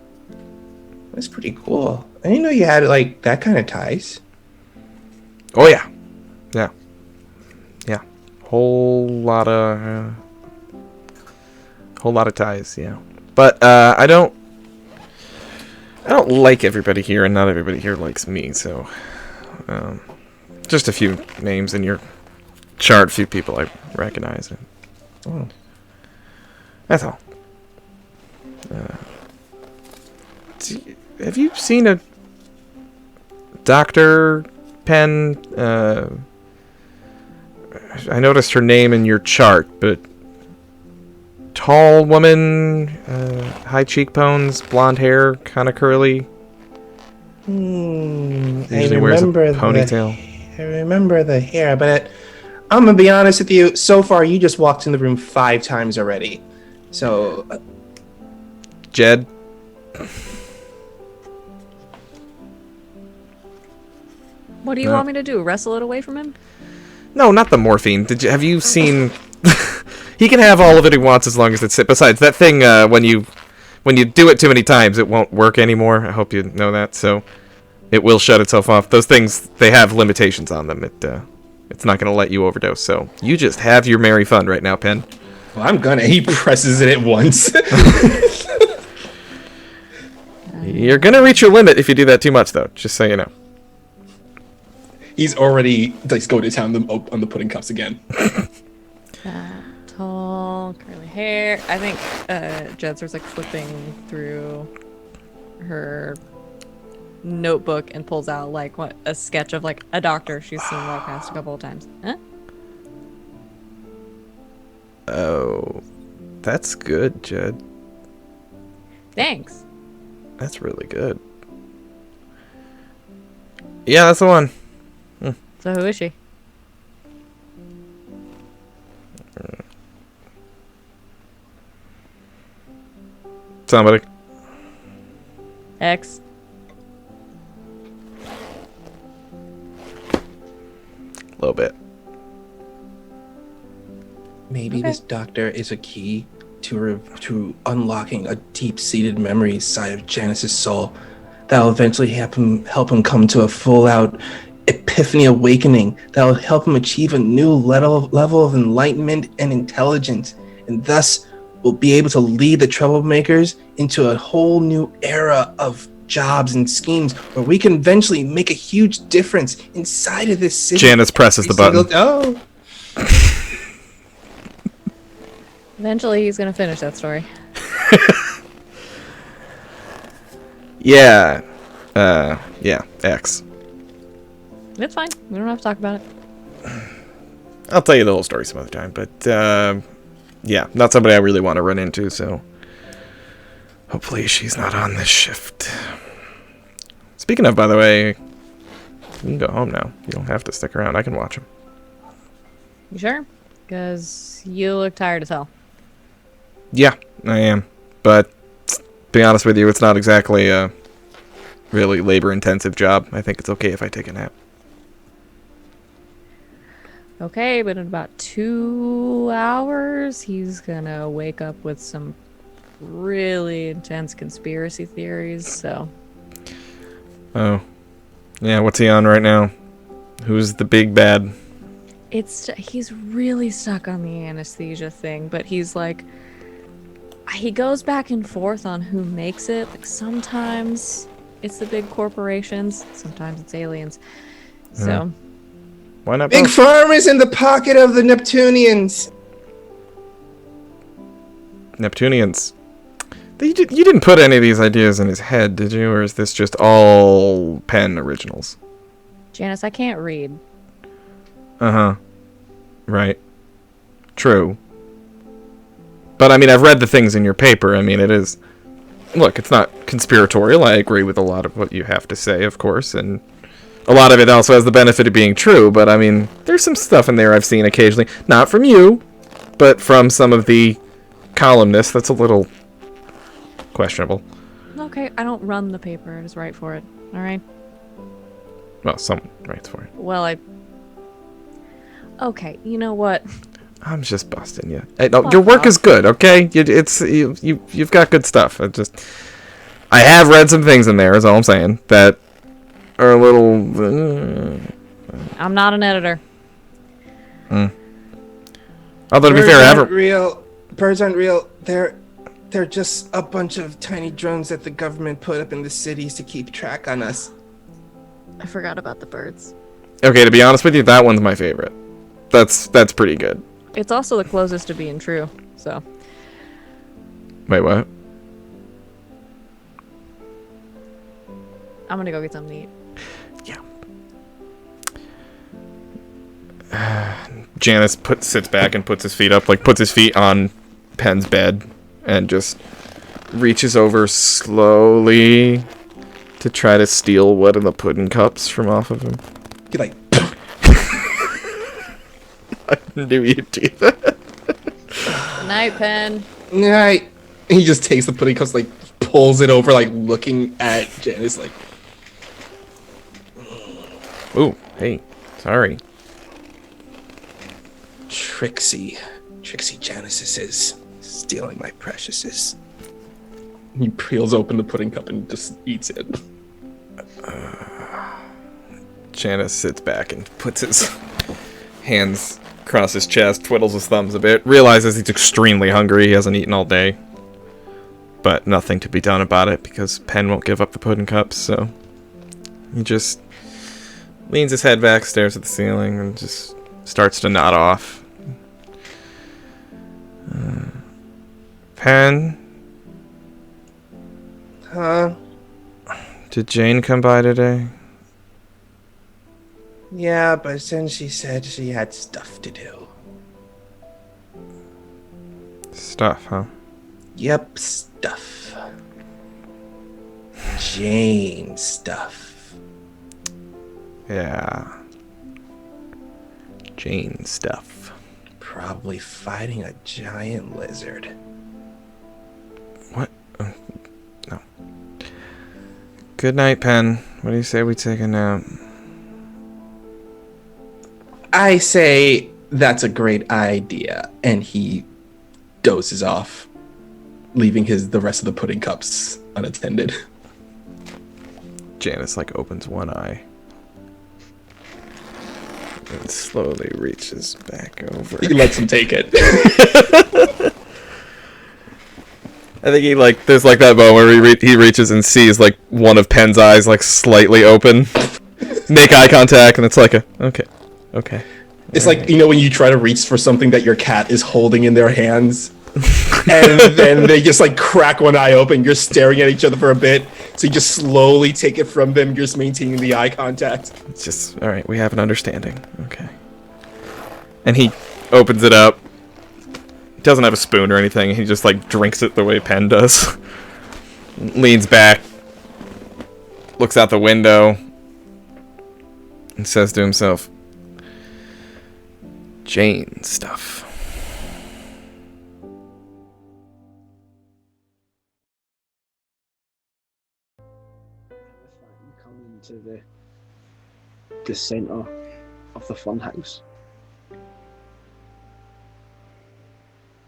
that's pretty cool. I didn't know you had like that kind of ties. Oh yeah, yeah. Whole lot of ties. Yeah, but I don't like everybody here, and not everybody here likes me. So, just a few names in your chart, few people I recognize. Oh. That's all. Have you seen a Dr. Pen? I noticed her name in your chart, but tall woman, high cheekbones, blonde hair, kind of curly. I Usually wears a remember ponytail. I remember the hair, but I'm gonna be honest with you. So far, you just walked in the room 5 times already. So, Jed. What do you want me to do? Wrestle it away from him? No, not the morphine. Have you seen? He can have all of it he wants as long as it's. Besides that thing, when you do it too many times, it won't work anymore. I hope you know that. So, it will shut itself off. Those things, they have limitations on them. It's not going to let you overdose. So you just have your merry fun right now, Pen. well, I'm gonna. He presses it at once. You're going to reach your limit if you do that too much, though. Just so you know. He's already like going to town on the pudding cups again. Tall, curly hair. I think Jed starts like flipping through her notebook and pulls out like a sketch of like a doctor she's seen walk past a couple of times. Huh? Oh, that's good, Jed. Thanks. That's really good. Yeah, that's the one. So who is she? Somebody. X. A little bit. Maybe Okay. this doctor is a key to unlocking a deep-seated memory side of Janus's soul that'll eventually help him come to a full-out epiphany awakening that'll help him achieve a new level of enlightenment and intelligence, and thus will be able to lead the Troublemakers into a whole new era of jobs and schemes where we can eventually make a huge difference inside of this city. Janus presses the button. Oh. Eventually he's gonna finish that story. Yeah. Yeah, X. It's fine. We don't have to talk about it. I'll tell you the whole story some other time, but, yeah, not somebody I really want to run into, so hopefully she's not on this shift. Speaking of, by the way, you can go home now. You don't have to stick around. I can watch him. You sure? Because you look tired as hell. Yeah, I am. But, to be honest with you, it's not exactly a really labor-intensive job. I think it's okay if I take a nap. Okay, but in about 2 hours, he's gonna wake up with some really intense conspiracy theories, so... Oh. Yeah, what's he on right now? Who's the big bad? He's really stuck on the anesthesia thing, but he's like... He goes back and forth on who makes it. Like, sometimes it's the big corporations, sometimes it's aliens. So... Why not Big both? Farm is in the pocket of the Neptunians. Neptunians. You didn't put any of these ideas in his head, did you? Or is this just all Pen originals? Janus, I can't read. Uh-huh. Right. True. But, I mean, I've read the things in your paper. I mean, it is... Look, it's not conspiratorial. I agree with a lot of what you have to say, of course, and... A lot of it also has the benefit of being true, but I mean, there's some stuff in there I've seen occasionally. Not from you, but from some of the columnists, that's a little questionable. Okay, I don't run the paper. I just write for it. All right. Well, someone writes for it. Well, Okay, you know what? I'm just busting you. Hey, no, your work is good, okay? You've got good stuff. I have read some things in there, is all I'm saying, that are a little... I'm not an editor. Although, to be fair, Birds aren't real. They're just a bunch of tiny drones that the government put up in the cities to keep track on us. I forgot about the birds. Okay, to be honest with you, that one's my favorite. That's pretty good. It's also the closest to being true, so. Wait, what? I'm gonna go get something to eat. Yeah. Janus sits back and puts his feet up, like puts his feet on Pen's bed and just reaches over slowly to try to steal one of the pudding cups from off of him. You're like, I knew you'd do that. Good night, Pen. right. He just takes the pudding cups, like pulls it over, like looking at Janice, like, Ooh, hey, sorry. Trixie Janice is stealing my preciouses. He peels open the pudding cup and just eats it. Janus sits back and puts his hands across his chest, twiddles his thumbs a bit, realizes he's extremely hungry, he hasn't eaten all day. But nothing to be done about it because Pen won't give up the pudding cups, so he just leans his head back, stares at the ceiling, and just starts to nod off. Pen? Huh? Did Jane come by today? Yeah, but then she said she had stuff to do. Stuff, huh? Yep, stuff. Jane stuff. Yeah. Jane stuff. Probably fighting a giant lizard. What? No. Good night, Pen. What do you say we take a nap? I say that's a great idea, and he dozes off, leaving the rest of the pudding cups unattended. Janus opens one eye and slowly reaches back over. He lets him take it. I think there's that moment where he reaches and sees one of Pen's eyes slightly open, make eye contact, and it's okay. It's like, when you try to reach for something that your cat is holding in their hands, and then they just crack one eye open. You're staring at each other for a bit, so you just slowly take it from them. You're just maintaining the eye contact. It's just, all right, we have an understanding. Okay. And he opens it up. He doesn't have a spoon or anything. He just drinks it the way Pen does. Leans back, looks out the window, and says to himself, Jane stuff. You come into the center of the funhouse.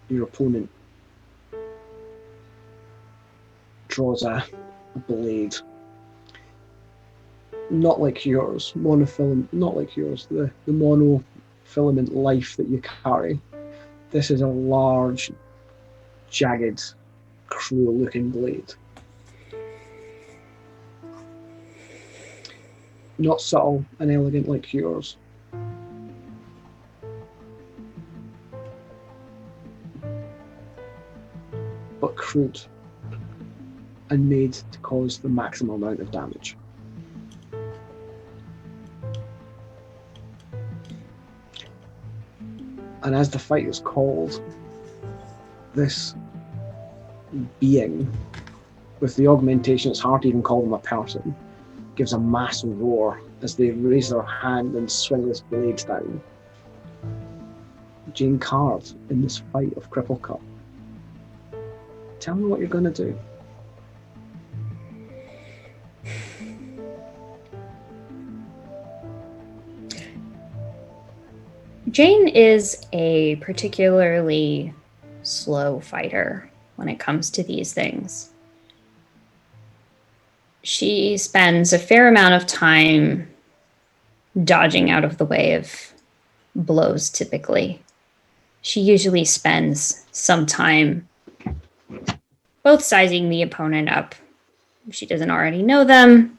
Your opponent draws a blade, not like yours, not like yours, the monofilament life that you carry. This is a large, jagged, cruel-looking blade. Not subtle and elegant like yours. But crude and made to cause the maximum amount of damage. And as the fight is called, this being, with the augmentation, it's hard to even call them a person, gives a massive roar as they raise their hand and swing this blade down. Jane Card in this fight of Cripple Cup. Tell me what you're going to do. Jane is a particularly slow fighter when it comes to these things. She spends a fair amount of time dodging out of the way of blows typically. She usually spends some time both sizing the opponent up if she doesn't already know them,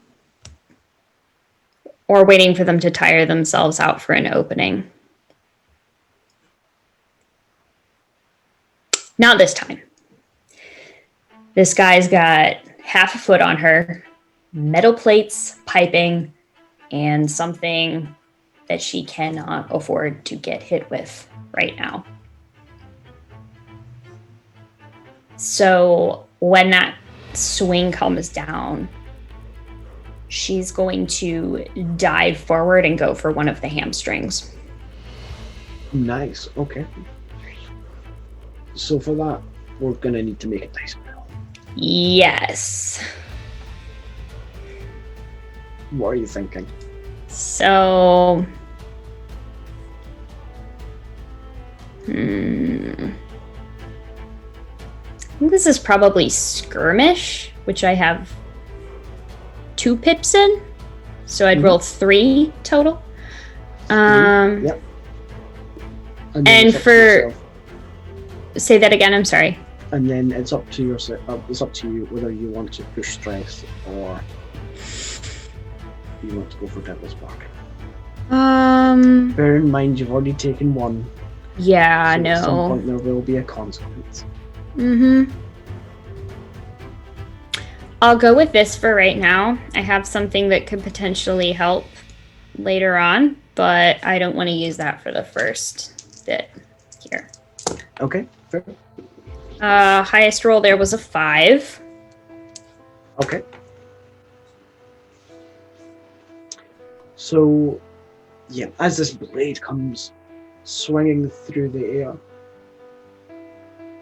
or waiting for them to tire themselves out for an opening. Not this time. This guy's got half a foot on her, metal plates, piping, and something that she cannot afford to get hit with right now. So when that swing comes down, she's going to dive forward and go for one of the hamstrings. Nice, okay. So for that, we're going to need to make a dice roll. Yes. What are you thinking? So... I think this is probably skirmish, which I have 2 pips in. So I'd roll 3 total. Yep. And for... Say that again, I'm sorry. And then it's up to it's up to you whether you want to push stress or you want to go for Devil's Bargain. Bear in mind you've already taken 1. Yeah, so no. At some point there will be a consequence. I'll go with this for right now. I have something that could potentially help later on, but I don't want to use that for the first bit here. Okay, fair. Highest roll there was a 5. Okay. So, yeah, as this blade comes swinging through the air,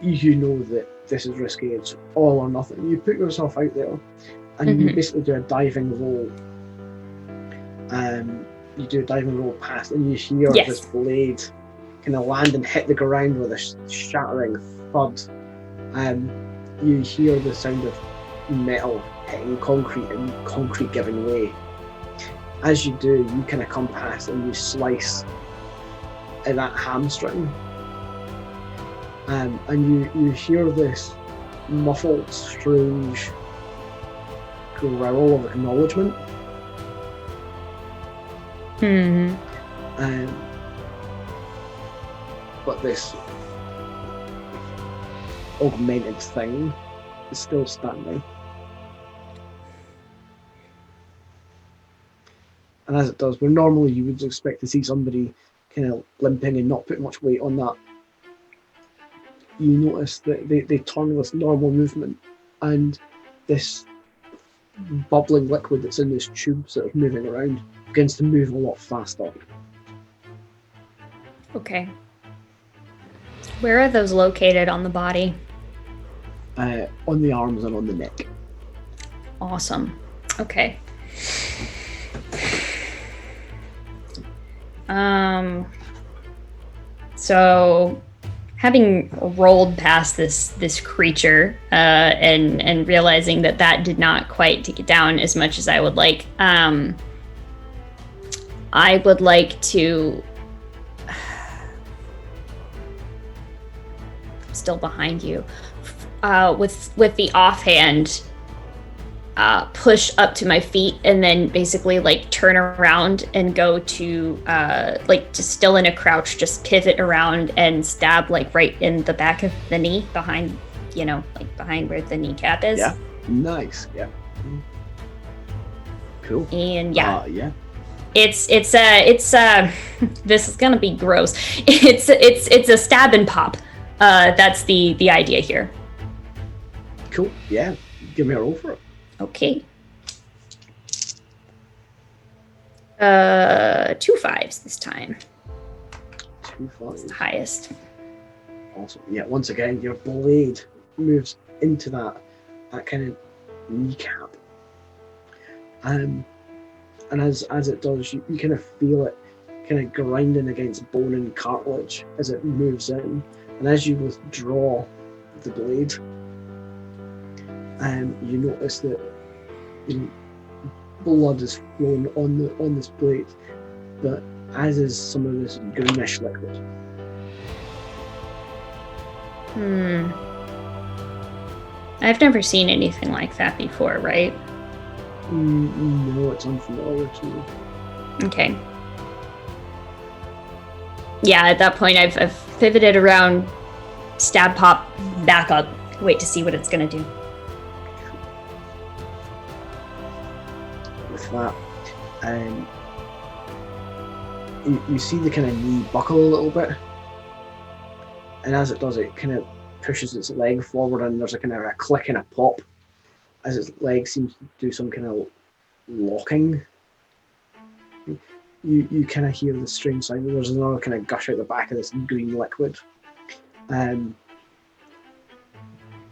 you know that this is risky. It's all or nothing. You put yourself out there, and you basically do a diving roll. You do a diving roll past, and you hear this blade kind of land and hit the ground with a shattering thud. You hear the sound of metal hitting concrete and concrete giving way. As you do, you kind of come past and you slice at that hamstring. And you hear this muffled, strange growl of acknowledgement. But this augmented thing is still standing. And as it does, where normally you would expect to see somebody kind of limping and not putting much weight on that, you notice that they turn with normal movement, and this bubbling liquid that's in this tube sort of moving around begins to move a lot faster. Okay. Where are those located on the body? On the arms and on the neck. Awesome. Okay. So having rolled past this creature and realizing that did not quite take it down as much as I would like, I would like to... still behind you, with the offhand, push up to my feet and then basically like turn around and go to just still in a crouch, just pivot around and stab like right in the back of the knee, behind behind where the kneecap is. Yeah, nice. Yeah, cool. And It's this is gonna be gross. It's a stab and pop. That's the idea here. Cool. Yeah, give me a roll for it. Okay. 2 5s this time. 2 2 5. Highest. Awesome. Yeah, once again, your blade moves into that kind of kneecap. And as it does, you kind of feel it kind of grinding against bone and cartilage as it moves in. And as you withdraw the blade, you notice that blood is flowing on this blade, but as is some of this greenish liquid. I've never seen anything like that before, right? No, it's unfamiliar to me. Okay. Yeah, at that point, I've pivoted around, stab pop, back up, wait to see what it's gonna do. With that, you see the kind of knee buckle a little bit, and as it does, it kind of pushes its leg forward, and there's a kind of a click and a pop as its leg seems to do some kind of locking. You kind of hear the strange sound. There's another kind of gush out the back of this green liquid, and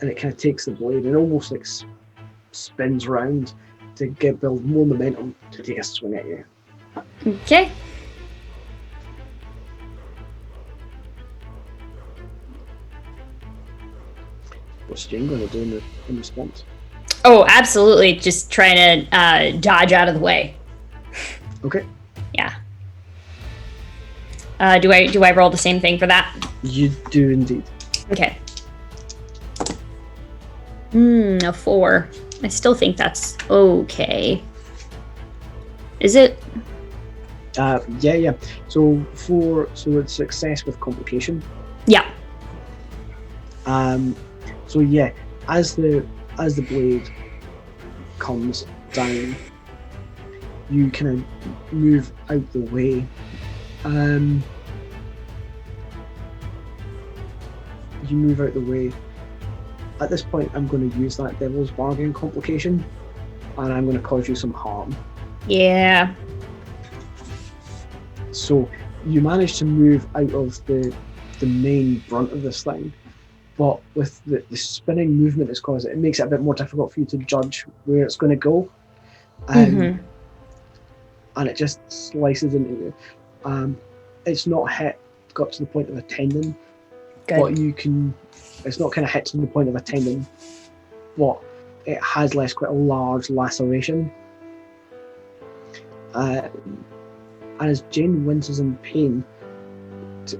it kind of takes the blade and almost like spins around to build more momentum to take a swing at you. Okay. What's Jane going to do in response? Oh, absolutely. Just trying to dodge out of the way. Okay. Yeah. Do I roll the same thing for that? You do indeed. Okay. A 4. I still think that's okay. Is it? Yeah. So it's success with complication. Yeah. So yeah, as the blade comes down, you kind of move out the way. You move out the way. At this point, I'm going to use that Devil's Bargain complication, and I'm going to cause you some harm. Yeah. So you manage to move out of the main brunt of this thing, but with the spinning movement it's caused, it makes it a bit more difficult for you to judge where it's going to go. And it just slices into you. It's not got to the point of a tendon, but it's not kind of hit to the point of a tendon, but it has left quite a large laceration. And as Jane winces in pain,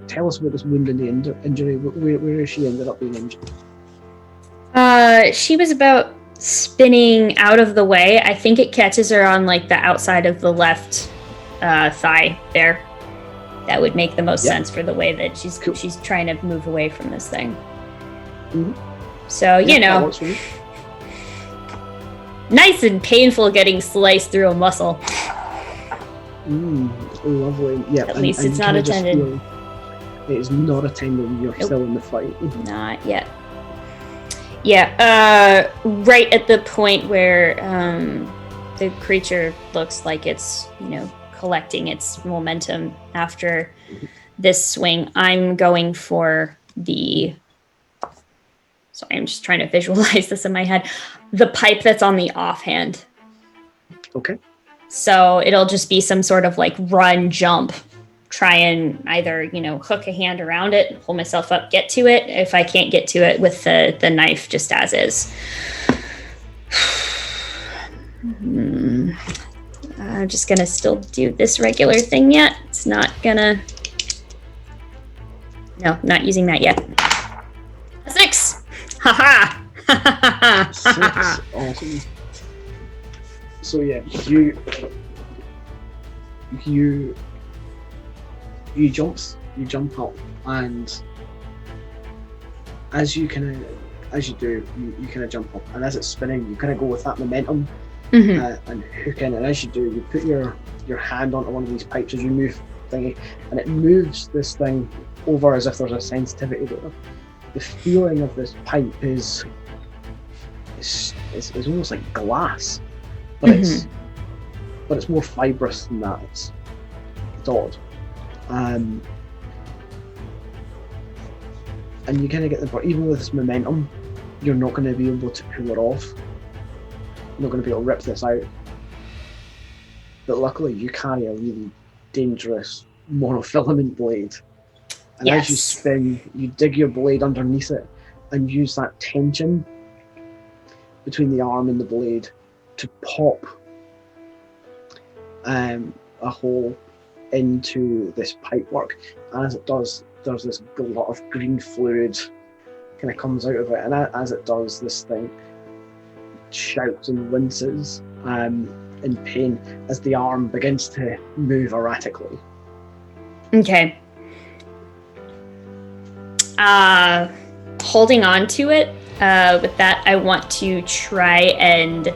tell us about this wound and the injury. Where she ended up being injured? She was about spinning out of the way. I think it catches her on like the outside of the left thigh there. That would make the most sense for the way that she's trying to move away from this thing. Mm-hmm. So, that works for me. Nice and painful getting sliced through a muscle. Lovely. Yeah. At least it's not a tendon. It is not a tendon. You're still in the fight. Not yet. Yeah. Right at the point where the creature looks like it's, collecting its momentum after this swing, I'm going for the... Sorry, I'm just trying to visualize this in my head. The pipe that's on the offhand. Okay. So it'll just be some sort of like run, jump, try and either, hook a hand around it, pull myself up, get to it. If I can't get to it with the knife just as is. I'm just going to still do this regular thing yet. It's not going to... No, not using that yet. 6! Ha-ha! 6. Awesome. So yeah, you jump up, and as you do, you kind of jump up, and as it's spinning, you kind of go with that momentum and hook in. And as you do, you put your hand onto one of these pipes as you move thingy, and it moves this thing over as if there's a sensitivity there. The feeling of this pipe is almost like glass, but it's more fibrous than that. It's odd. and you kind of get the even with this momentum, you're not going to be able to pull it off. You're not going to be able to rip this out. But luckily, you carry a really dangerous monofilament blade. And as you spin, you dig your blade underneath it and use that tension between the arm and the blade to pop a hole into this pipework. And as it does, there's this glut of green fluid kind of comes out of it. And as it does, this thing shouts and winces in pain as the arm begins to move erratically. Okay. Holding on to it, with that, I want to try and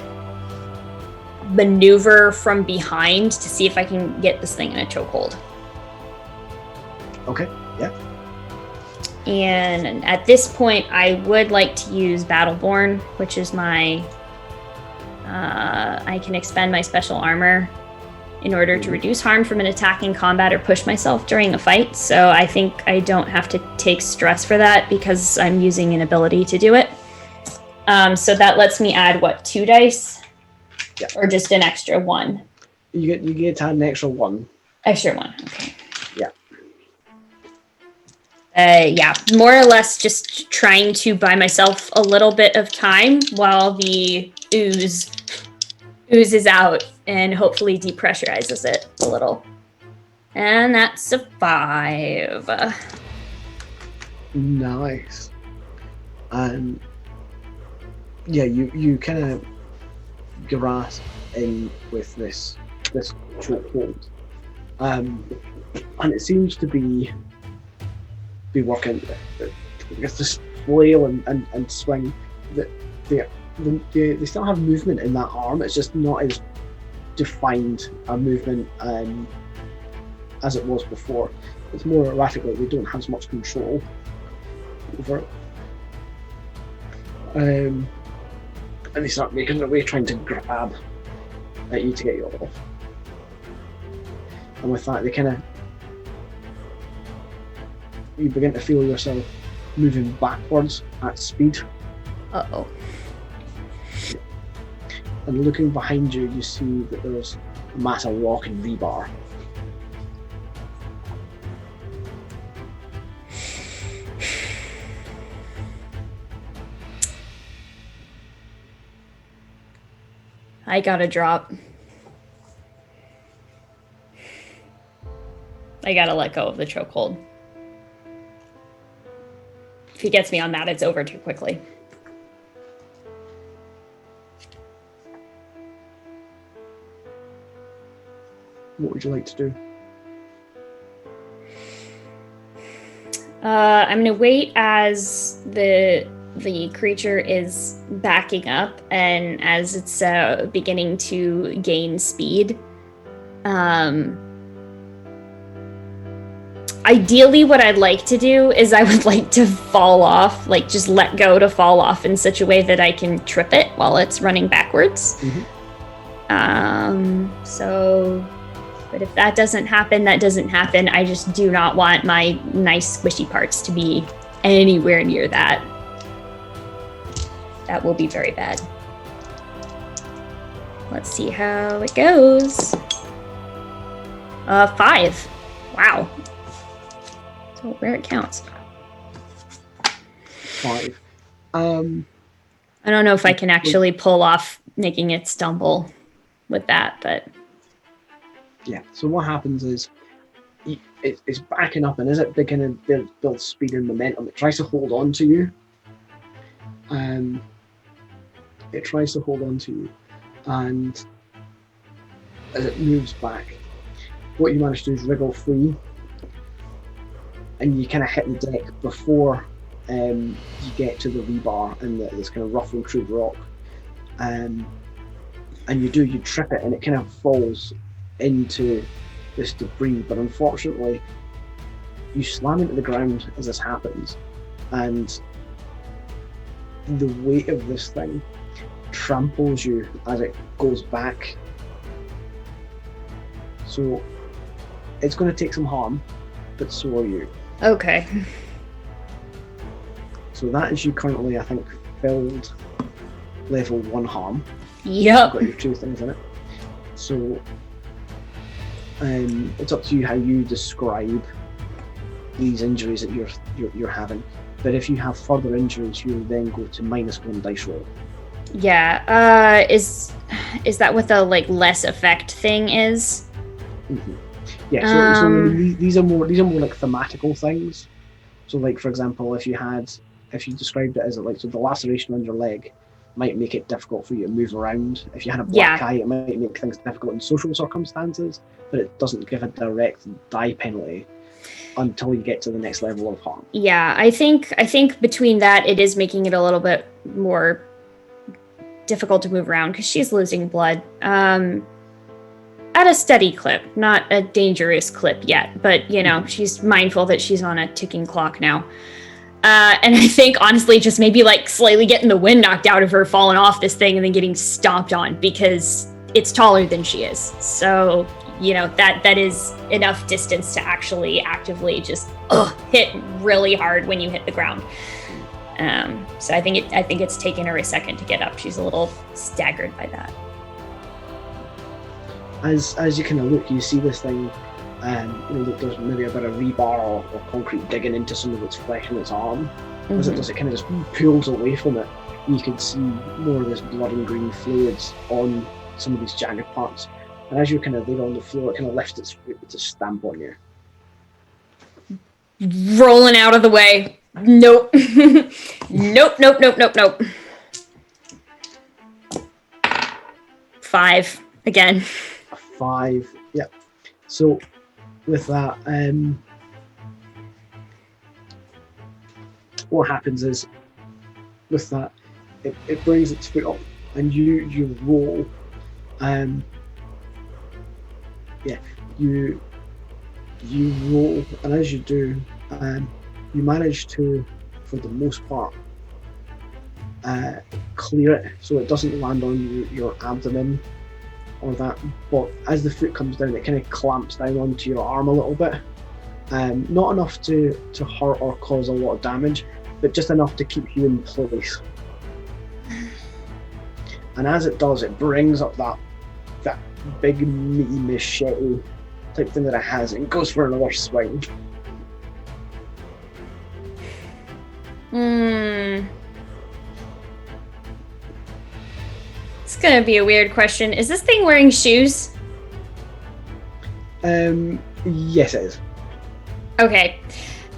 maneuver from behind to see if I can get this thing in a chokehold. Okay, yeah. And at this point, I would like to use Battleborn, which is my... I can expend my special armor in order to reduce harm from an attack in combat or push myself during a fight. So I think I don't have to take stress for that because I'm using an ability to do it. So that lets me add, 2 dice? Yeah. Or just an extra 1? You get to add an extra 1. Extra 1, okay. Yeah. Yeah, more or less just trying to buy myself a little bit of time while the oozes out and hopefully depressurizes it a little. And that's a 5. Nice. Yeah, you kind of grasp in with this chokehold, and it seems to be working. I guess this flail and swing that they still have movement in that arm. It's just not as defined a movement as it was before. It's more erratic. They don't have as much control over it. And they start making their way, trying to grab at you to get you off. And with that, you begin to feel yourself moving backwards at speed. Uh-oh. And looking behind you, you see that there's a mass of rock and rebar. I gotta drop. I gotta let go of the chokehold. If he gets me on that, it's over too quickly. What would you like to do? I'm gonna wait as the creature is backing up and as it's beginning to gain speed. Ideally, what I'd like to do is I would like to fall off, like just let go to fall off in such a way that I can trip it while it's running backwards. Mm-hmm. But if that doesn't happen, that doesn't happen. I just do not want my nice squishy parts to be anywhere near that. That will be very bad. Let's see how it goes. 5. Wow. So where it counts. 5. I don't know if I can actually pull off making it stumble with that, but... Yeah, so what happens is it's backing up, and as it beginning to build speed and momentum, it tries to hold on to you. It tries to hold on to you, and as it moves back, what you manage to do is wriggle free, and you kind of hit the deck before you get to the rebar and this kind of rough and crude rock. And you trip it, and it kind of falls into this debris, but unfortunately you slam into the ground as this happens, and the weight of this thing tramples you as it goes back. So it's going to take some harm, but so are you. Okay. So that is you currently, I think, filled level 1 harm. Yep. You've got your 2 things in it. So it's up to you how you describe these injuries that you're having. But if you have further injuries, you then go to -1 dice roll. Yeah. Is that what the like less effect thing is? Mm-hmm. Yeah. So these are more like thematical things. So like for example, if you described it as like so the laceration on your leg might make it difficult for you to move around. If you had a black eye, it might make things difficult in social circumstances, but it doesn't give a direct die penalty until you get to the next level of harm. Yeah, I think between that, it is making it a little bit more difficult to move around because she's losing blood at a steady clip, not a dangerous clip yet. But you know, she's mindful that she's on a ticking clock now. And I think honestly, just maybe like slightly getting the wind knocked out of her, falling off this thing, and then getting stomped on because it's taller than she is. So you know that is enough distance to actually actively just hit really hard when you hit the ground. So I think it's taken her a second to get up. She's a little staggered by that. As you kind of look, you see this thing. Look, there's maybe a bit of rebar or concrete digging into some of its flesh in its arm. Mm-hmm. As it does, it kind of just pulls away from it. You can see more of this blood and green fluids on some of these jagged parts. And as you're kind of there on the floor, it kind of lifts its foot to stamp on you. Rolling out of the way. Nope. Nope. 5 again. 5. Yep. So with that, what happens is with that, it brings its foot up, and you roll. You roll, and as you do, you manage to, for the most part, clear it so it doesn't land on your abdomen or that. But as the foot comes down, it kind of clamps down onto your arm a little bit. Not enough to hurt or cause a lot of damage, but just enough to keep you in place. And as it does, it brings up that big meaty machete type thing that it has and goes for another swing. It's gonna be a weird question. Is this thing wearing shoes? Yes, it is. Okay.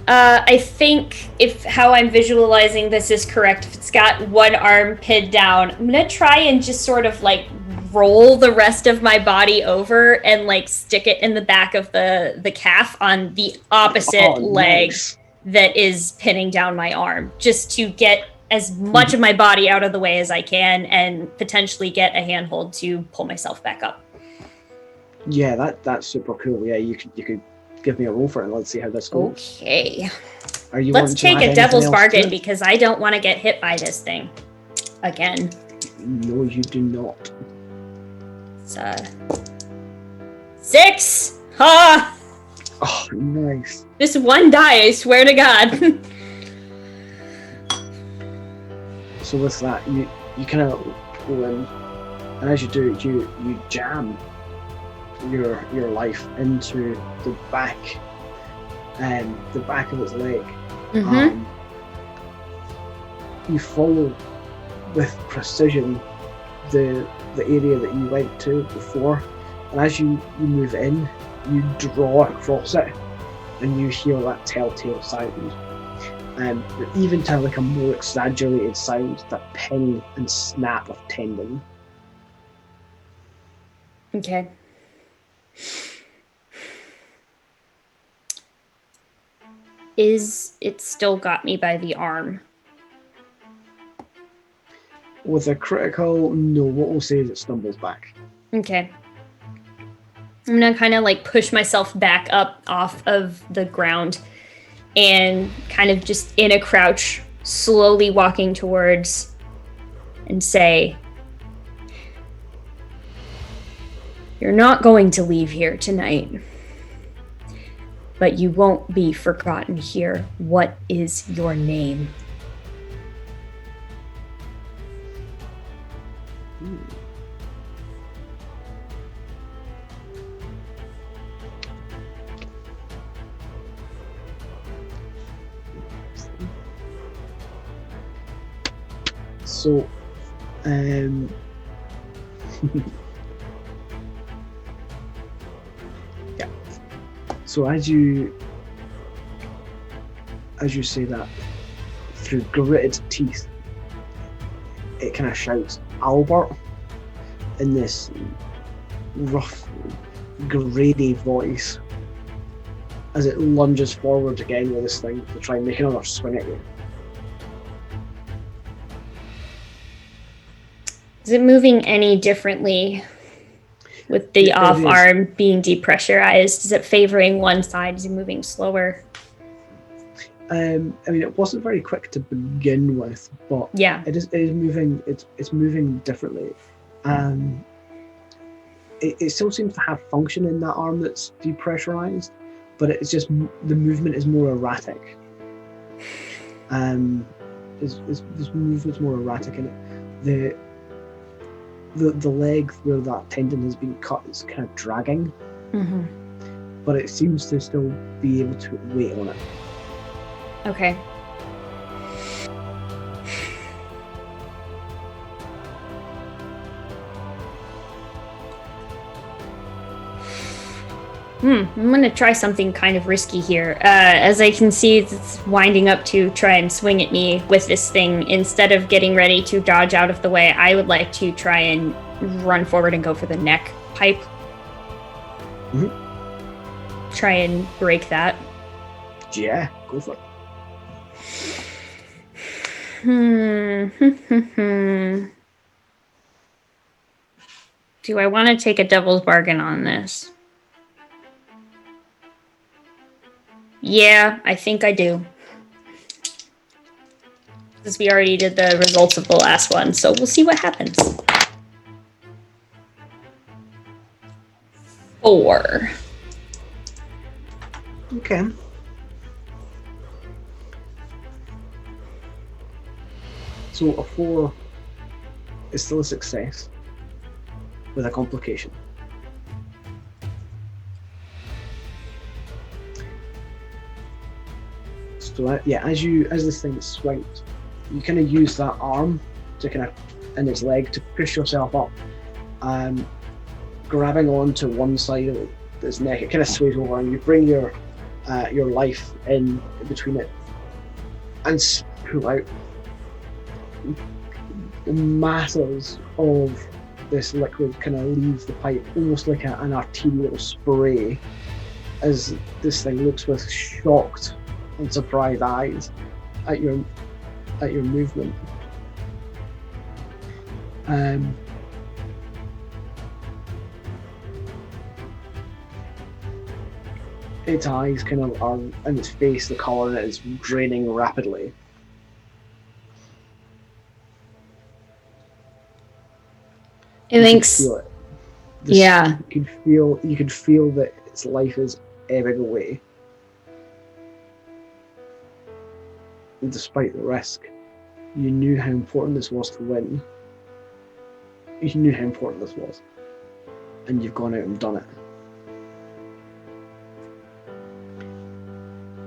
I think if how I'm visualizing this is correct, if it's got one arm pinned down, I'm gonna try and just sort of like roll the rest of my body over and like stick it in the back of the calf on the opposite leg that is pinning down my arm, just to get as much of my body out of the way as I can and potentially get a handhold to pull myself back up. Yeah, that's super cool. Yeah, you could give me a roll for it and let's see how this goes. Okay. Let's take a devil's bargain because I don't want to get hit by this thing again. No, you do not. It's 6! Ha! Oh, nice. This one die, I swear to God. So with that, you kind of go in, and as you do it, you jam your life into the back of its leg. Mm-hmm. You follow with precision the area that you went to before, and as you move in, you draw across it, and you hear that telltale sound. Even to like a more exaggerated sound, that ping and snap of tendon. Okay. Is it still got me by the arm? With a critical, no. What we'll say is it stumbles back. Okay. I'm gonna kind of like push myself back up off of the ground and kind of just in a crouch, slowly walking towards and say, "You're not going to leave here tonight, but you won't be forgotten here. What is your name?" So, yeah. So as you say that, through gritted teeth, it kind of shouts Albert in this rough, grady voice as it lunges forward again with this thing to try and make another swing at you. Is it moving any differently with the off arm being depressurized? Is it favoring one side? Is it moving slower? I mean, it wasn't very quick to begin with, but yeah, it is moving. It's moving differently. It still seems to have function in that arm that's depressurized, but it's just the movement is more erratic. This movement's more erratic, and the leg where that tendon has been cut is kind of dragging, but it seems to still be able to put weight on it. Okay. I'm gonna try something kind of risky here. As I can see, it's winding up to try and swing at me with this thing. Instead of getting ready to dodge out of the way, I would like to try and run forward and go for the neck pipe. Try and break that. Yeah, go for it. Do I want to take a devil's bargain on this? Yeah, I think I do. Because we already did the results of the last one, so we'll see what happens. 4. Okay. So a 4 is still a success with a complication. So as this thing swings, you kind of use that arm to and its leg to push yourself up, grabbing onto one side of its neck. It kind of sways over, and you bring your life in between it and pull out masses of this liquid. Kind of leaves the pipe almost like an arterial spray as this thing looks with shocked and surprised eyes at your movement. Its eyes kind of are, and its face, the color in it is draining rapidly. It thinks. You can feel that its life is ebbing away. And despite the risk, you knew how important this was to win. You knew how important this was. And you've gone out and done it.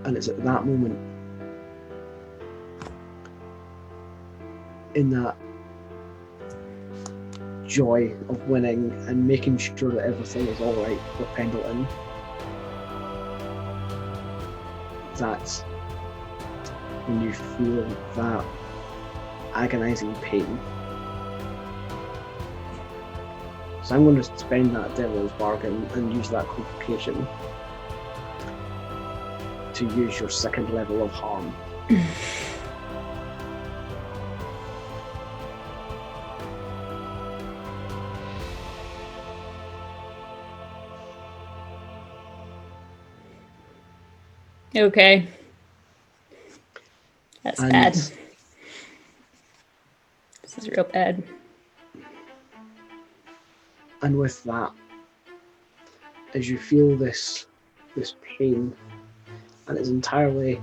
And it's at that moment, in that joy of winning and making sure that everything is alright for Pendleton, that's when you feel that agonizing pain. So I'm going to spend that devil's bargain and use that complication to use your second level of harm. Okay. That's bad. This is real bad. And with that, as you feel this pain, and it's entirely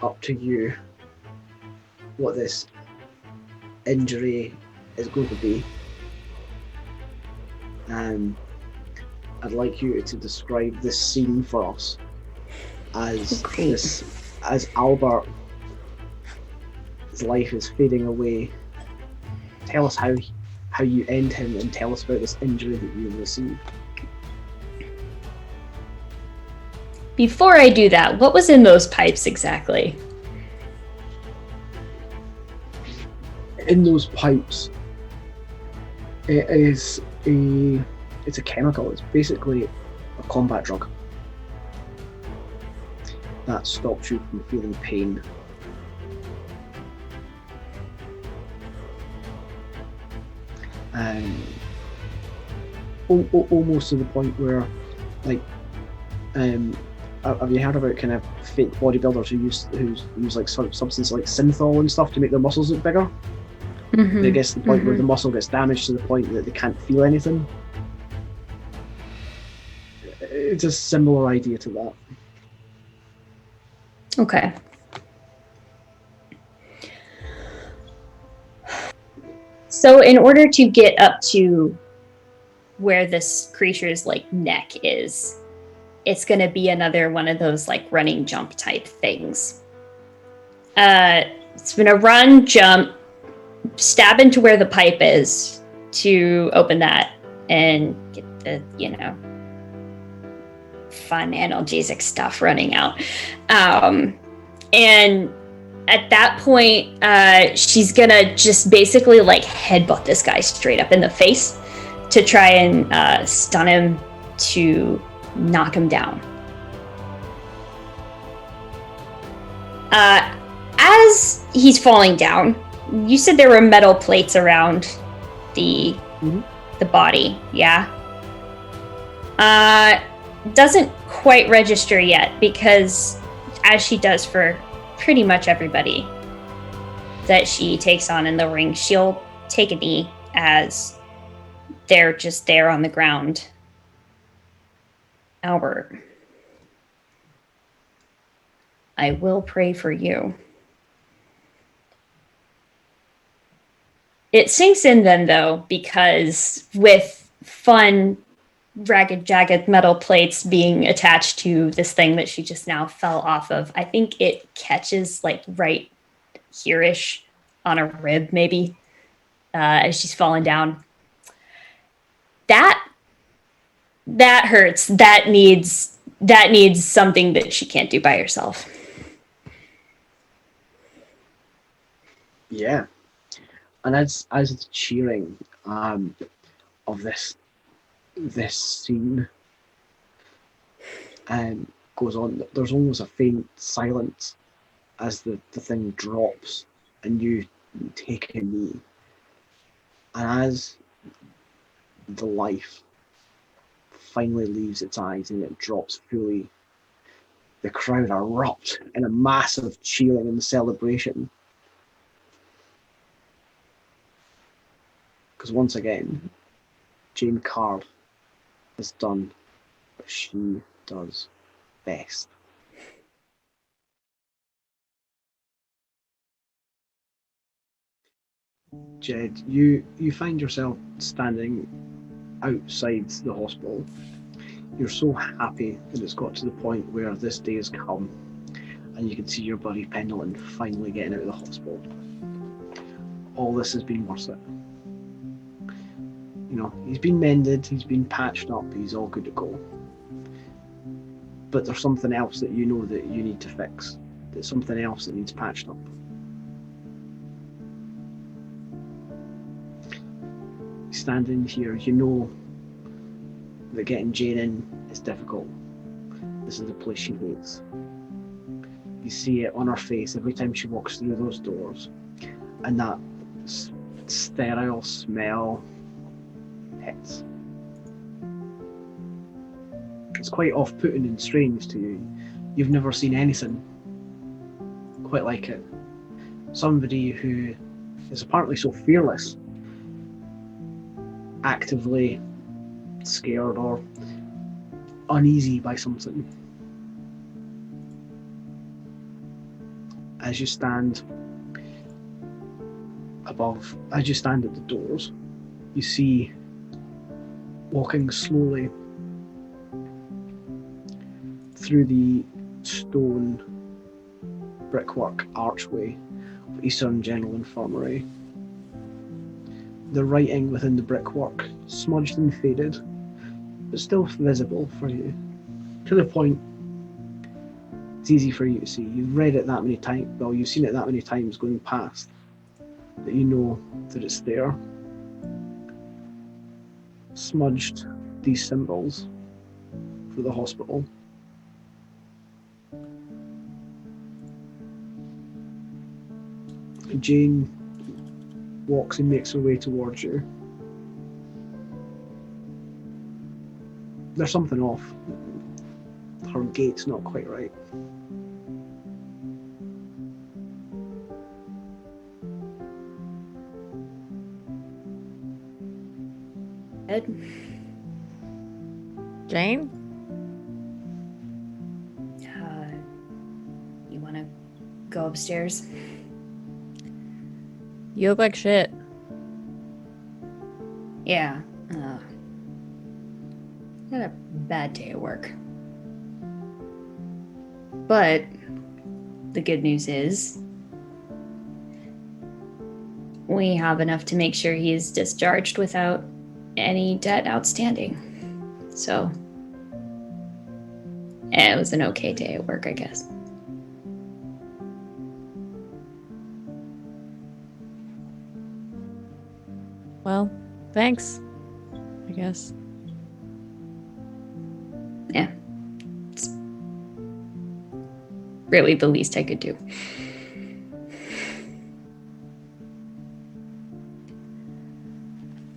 up to you what this injury is going to be, I'd like you to describe this scene for us as Albert's life is fading away tell us how you end him, and tell us about this injury that you received. Before I do that, what was in those pipes exactly? In those pipes, it's a chemical. It's basically a combat drug that stops you from feeling pain. Almost to the point where, like, have you heard about kind of fake bodybuilders who use like substances like synthol and stuff to make their muscles look bigger? Mm-hmm. It gets to the point where the muscle gets damaged to the point that they can't feel anything. It's a similar idea to that. Okay. So in order to get up to where this creature's like neck is, it's going to be another one of those like running jump type things. It's going to run, jump, stab into where the pipe is to open that and get the, fun analgesic stuff running out. And at that point, she's gonna just basically like headbutt this guy straight up in the face to try and stun him, to knock him down. As he's falling down, you said there were metal plates around the body, yeah? Doesn't quite register yet, because as she does for pretty much everybody that she takes on in the ring, she'll take a knee as they're just there on the ground. Albert, I will pray for you. It sinks in then, though, because with fun, ragged, jagged metal plates being attached to this thing that she just now fell off of, I think it catches like right here-ish on a rib, maybe, as she's falling down. That hurts. That needs something that she can't do by herself. Yeah. And as the cheering of this scene goes on, there's almost a faint silence as the thing drops and you take a knee. And as the life finally leaves its eyes and it drops fully, the crowd erupt in a massive cheering and celebration. Because once again, Jane Card has done what she does best. Jed, you find yourself standing outside the hospital. You're so happy that it's got to the point where this day has come and you can see your buddy Pendleton finally getting out of the hospital. All this has been worth it. He's been mended, he's been patched up, he's all good to go. But there's something else that you know that you need to fix. There's something else that needs patched up. Standing here, you know that getting Jane in is difficult. This is the place she hates. You see it on her face every time she walks through those doors, and that sterile smell hits. It's quite off-putting and strange to you. You've never seen anything quite like it. Somebody who is apparently so fearless, actively scared or uneasy by something. As you stand at the doors, you see, walking slowly through the stone brickwork archway of Eastern General Infirmary, the writing within the brickwork, smudged and faded, but still visible for you. To the point it's easy for you to see. You've read it that many times, well, you've seen it that many times going past, that you know that it's there. Smudged these symbols for the hospital. Jane walks and makes her way towards you. There's something off. Her gait's not quite right. Ed? Jane? You want to go upstairs? You look like shit. Yeah. Had a bad day at work. But the good news is we have enough to make sure he is discharged without any debt outstanding. So it was an okay day at work, I guess. Well, thanks. I guess. Yeah. It's really the least I could do.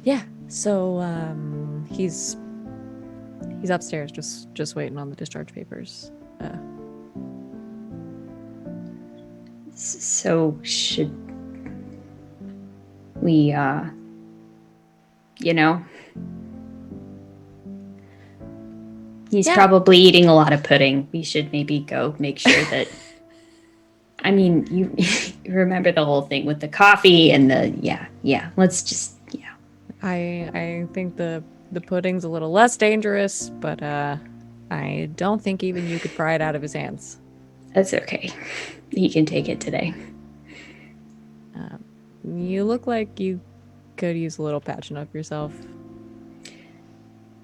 Yeah. So he's upstairs just waiting on the discharge papers. So should we he's probably eating a lot of pudding. We should maybe go make sure that I mean, you remember the whole thing with the coffee and let's just I think the pudding's a little less dangerous, but I don't think even you could pry it out of his hands. That's okay. He can take it today. You look like you could use a little patching up yourself.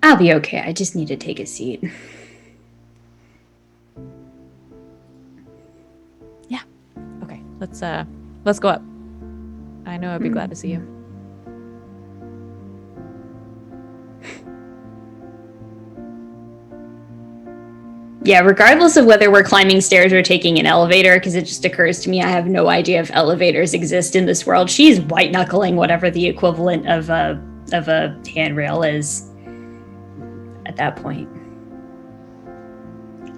I'll be okay. I just need to take a seat. Yeah. Okay. Let's go up. I know I'd be glad to see you. Yeah, regardless of whether we're climbing stairs or taking an elevator, because it just occurs to me I have no idea if elevators exist in this world. She's white knuckling whatever the equivalent of a handrail is at that point.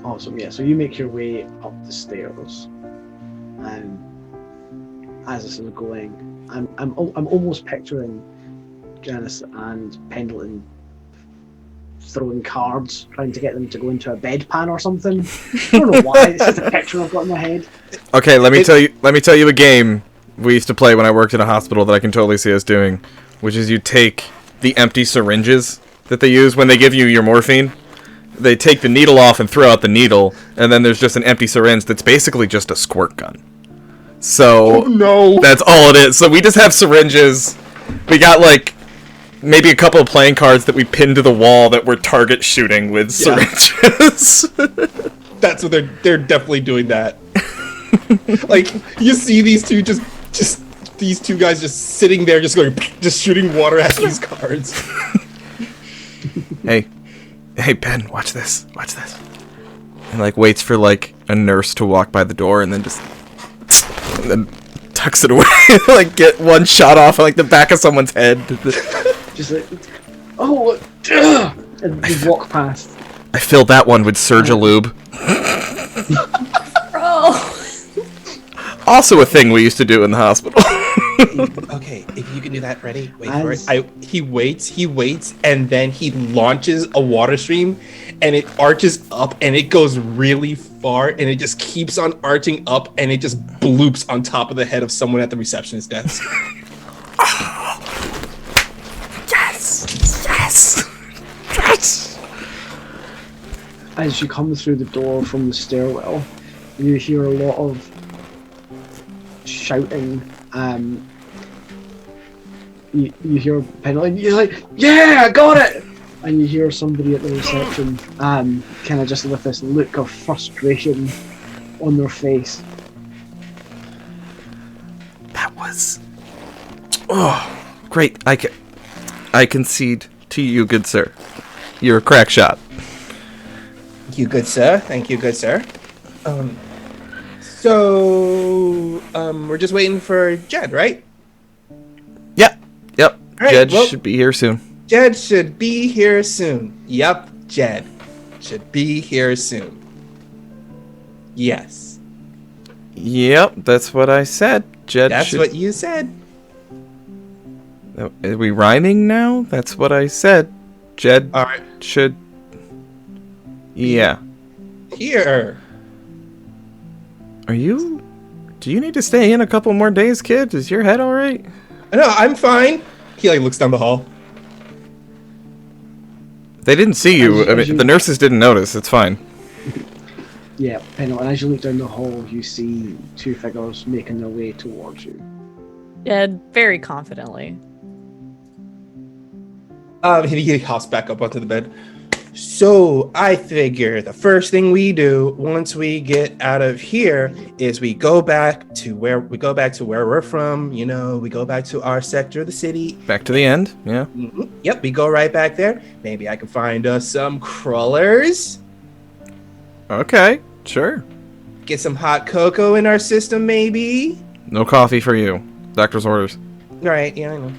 Awesome, yeah. So you make your way up the stairs, and as this is going, I'm almost picturing Janus and Pendleton throwing cards, trying to get them to go into a bedpan or something. I don't know why. It's just a picture I've got in my head. Okay, let me tell you a game we used to play when I worked in a hospital that I can totally see us doing, which is you take the empty syringes that they use when they give you your morphine. They take the needle off and throw out the needle, and then there's just an empty syringe that's basically just a squirt gun. So no, that's all it is. So we just have syringes. We got like maybe a couple of playing cards that we pinned to the wall that we're target shooting with syringes. That's what they're definitely doing that. Like you see these two just these two guys just sitting there just shooting water at these cards. Hey Ben, watch this. And like waits for like a nurse to walk by the door and then tucks it away. Like get one shot off like the back of someone's head. Just like, and you walk past. I filled that one with Surgilube. Also a thing we used to do in the hospital. Okay, if you can do that, ready? Wait for it. He waits, and then he launches a water stream, and it arches up, and it goes really far, and it just keeps on arching up, and it just bloops on top of the head of someone at the receptionist desk. Yes! As you come through the door from the stairwell, you hear a lot of shouting. you hear Pendleton, you're like, yeah, I got it! And you hear somebody at the reception, kind of just with this look of frustration on their face. That was... Oh, great. I concede to you, good sir. You're a crack shot. Thank you, good sir. Thank you, good sir. We're just waiting for Jed, right? Yep. Right, Jed well- should be here soon. Jed should be here soon. Yup, Jed should be here soon. Yes, Yep, that's what I said. Jed that's should... what you said. Are we rhyming now? That's what I said. Jed All right, should... Yeah. here. Are you... Do you need to stay in a couple more days, kid? Is your head alright? No, I'm fine. He like looks down the hall. They didn't see you. I mean, the nurses didn't notice. It's fine. Yeah, Pendleton, as you look down the hall, you see two figures making their way towards you. Jed, very confidently. He hops back up onto the bed. So I figure the first thing we do once we get out of here is we go back to where we're from. You know, we go back to our sector of the city. Back to the end, yeah. Mhm. Yep, we go right back there. Maybe I can find us some crawlers. Okay, sure. Get some hot cocoa in our system, maybe. No coffee for you. Doctor's orders. Right? Yeah, I know.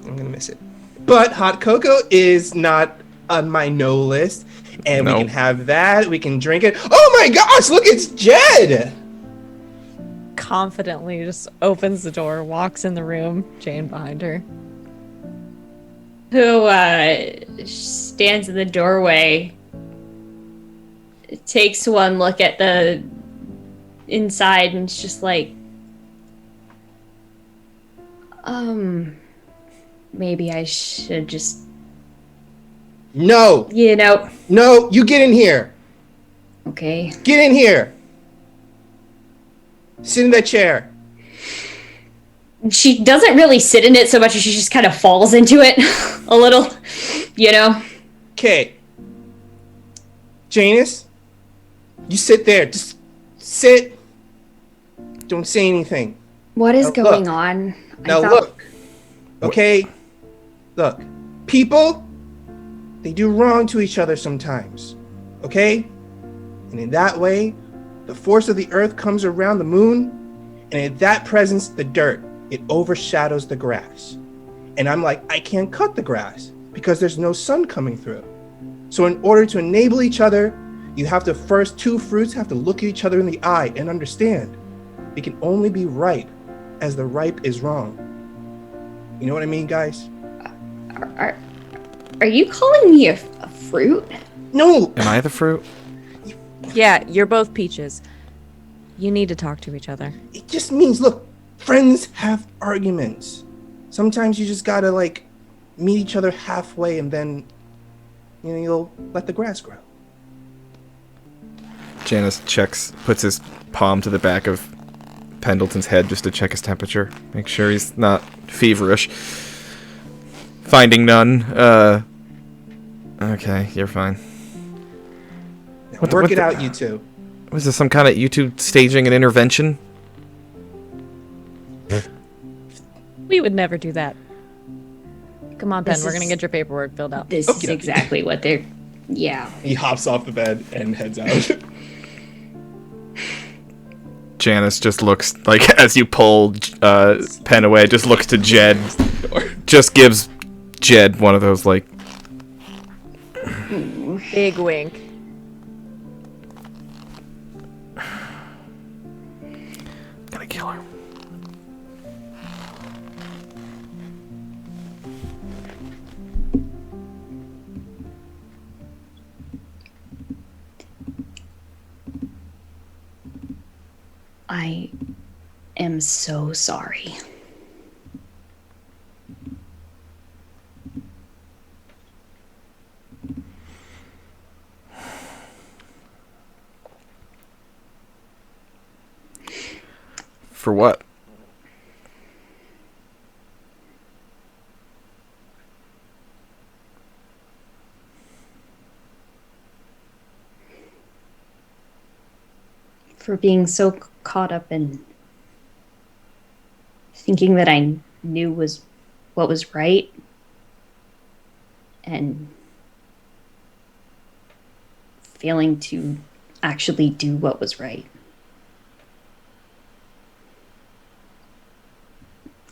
I'm gonna miss it. But hot cocoa is not on my no list, and No. we can have that. We can drink it. Oh my gosh! Look, it's Jed. Confidently just opens the door, walks in the room, Jane behind her. Who stands in the doorway, takes one look at the inside, and it's just like, maybe I should just, No, no, you get in here. Okay. Get in here. Sit in that chair. She doesn't really sit in it so much as she just kind of falls into it a little, Okay. Janus, you sit there. Just sit. Don't say anything. What is Now going look. on? Now look. Okay? Look. People, they do wrong to each other sometimes. Okay? And in that way, the force of the earth comes around the moon, and in that presence, the dirt, it overshadows the grass. And I'm like, I can't cut the grass because there's no sun coming through. So in order to enable each other, you have to first, two fruits have to look at each other in the eye and understand it can only be right as the ripe is wrong. You know what I mean, guys? Are you calling me a fruit? No! Am I the fruit? Yeah, you're both peaches. You need to talk to each other. It just means, look, friends have arguments. Sometimes you just gotta, like, meet each other halfway and then, you'll let the grass grow. Janus puts his palm to the back of Pendleton's head just to check his temperature. Make sure he's not feverish. Finding none. Okay, you're fine. Work it out, you two. Was this some kind of YouTube staging an intervention? We would never do that. Come on, Pen, This we're gonna is- get your paperwork filled out. This is exactly what they're. Yeah. He hops off the bed and heads out. Janus just looks like, as you pull Pen away, just looks to Jed. Just gives Jed one of those, like, Big wink. gonna kill her. I am so sorry. For what? for being so caught up in thinking that I knew was what was right and failing to actually do what was right.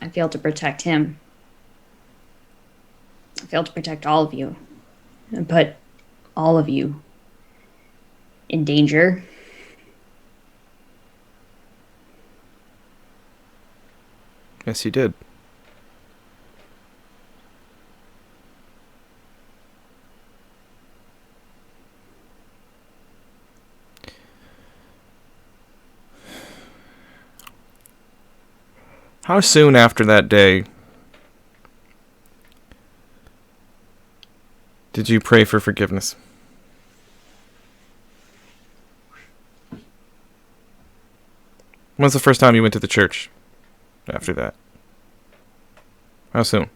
I failed to protect him. I failed to protect all of you and put all of you in danger. Yes, you did. How soon after that day did you pray for forgiveness? When was the first time you went to the church after that? How soon?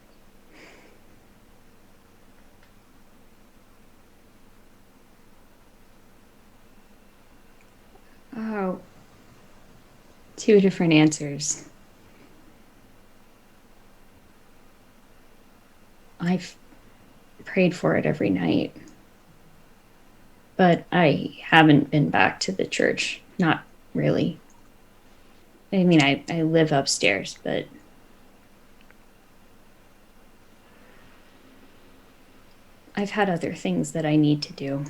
Oh, two different answers. I've prayed for it every night, but I haven't been back to the church. Not really. I mean, I live upstairs, but I've had other things that I need to do.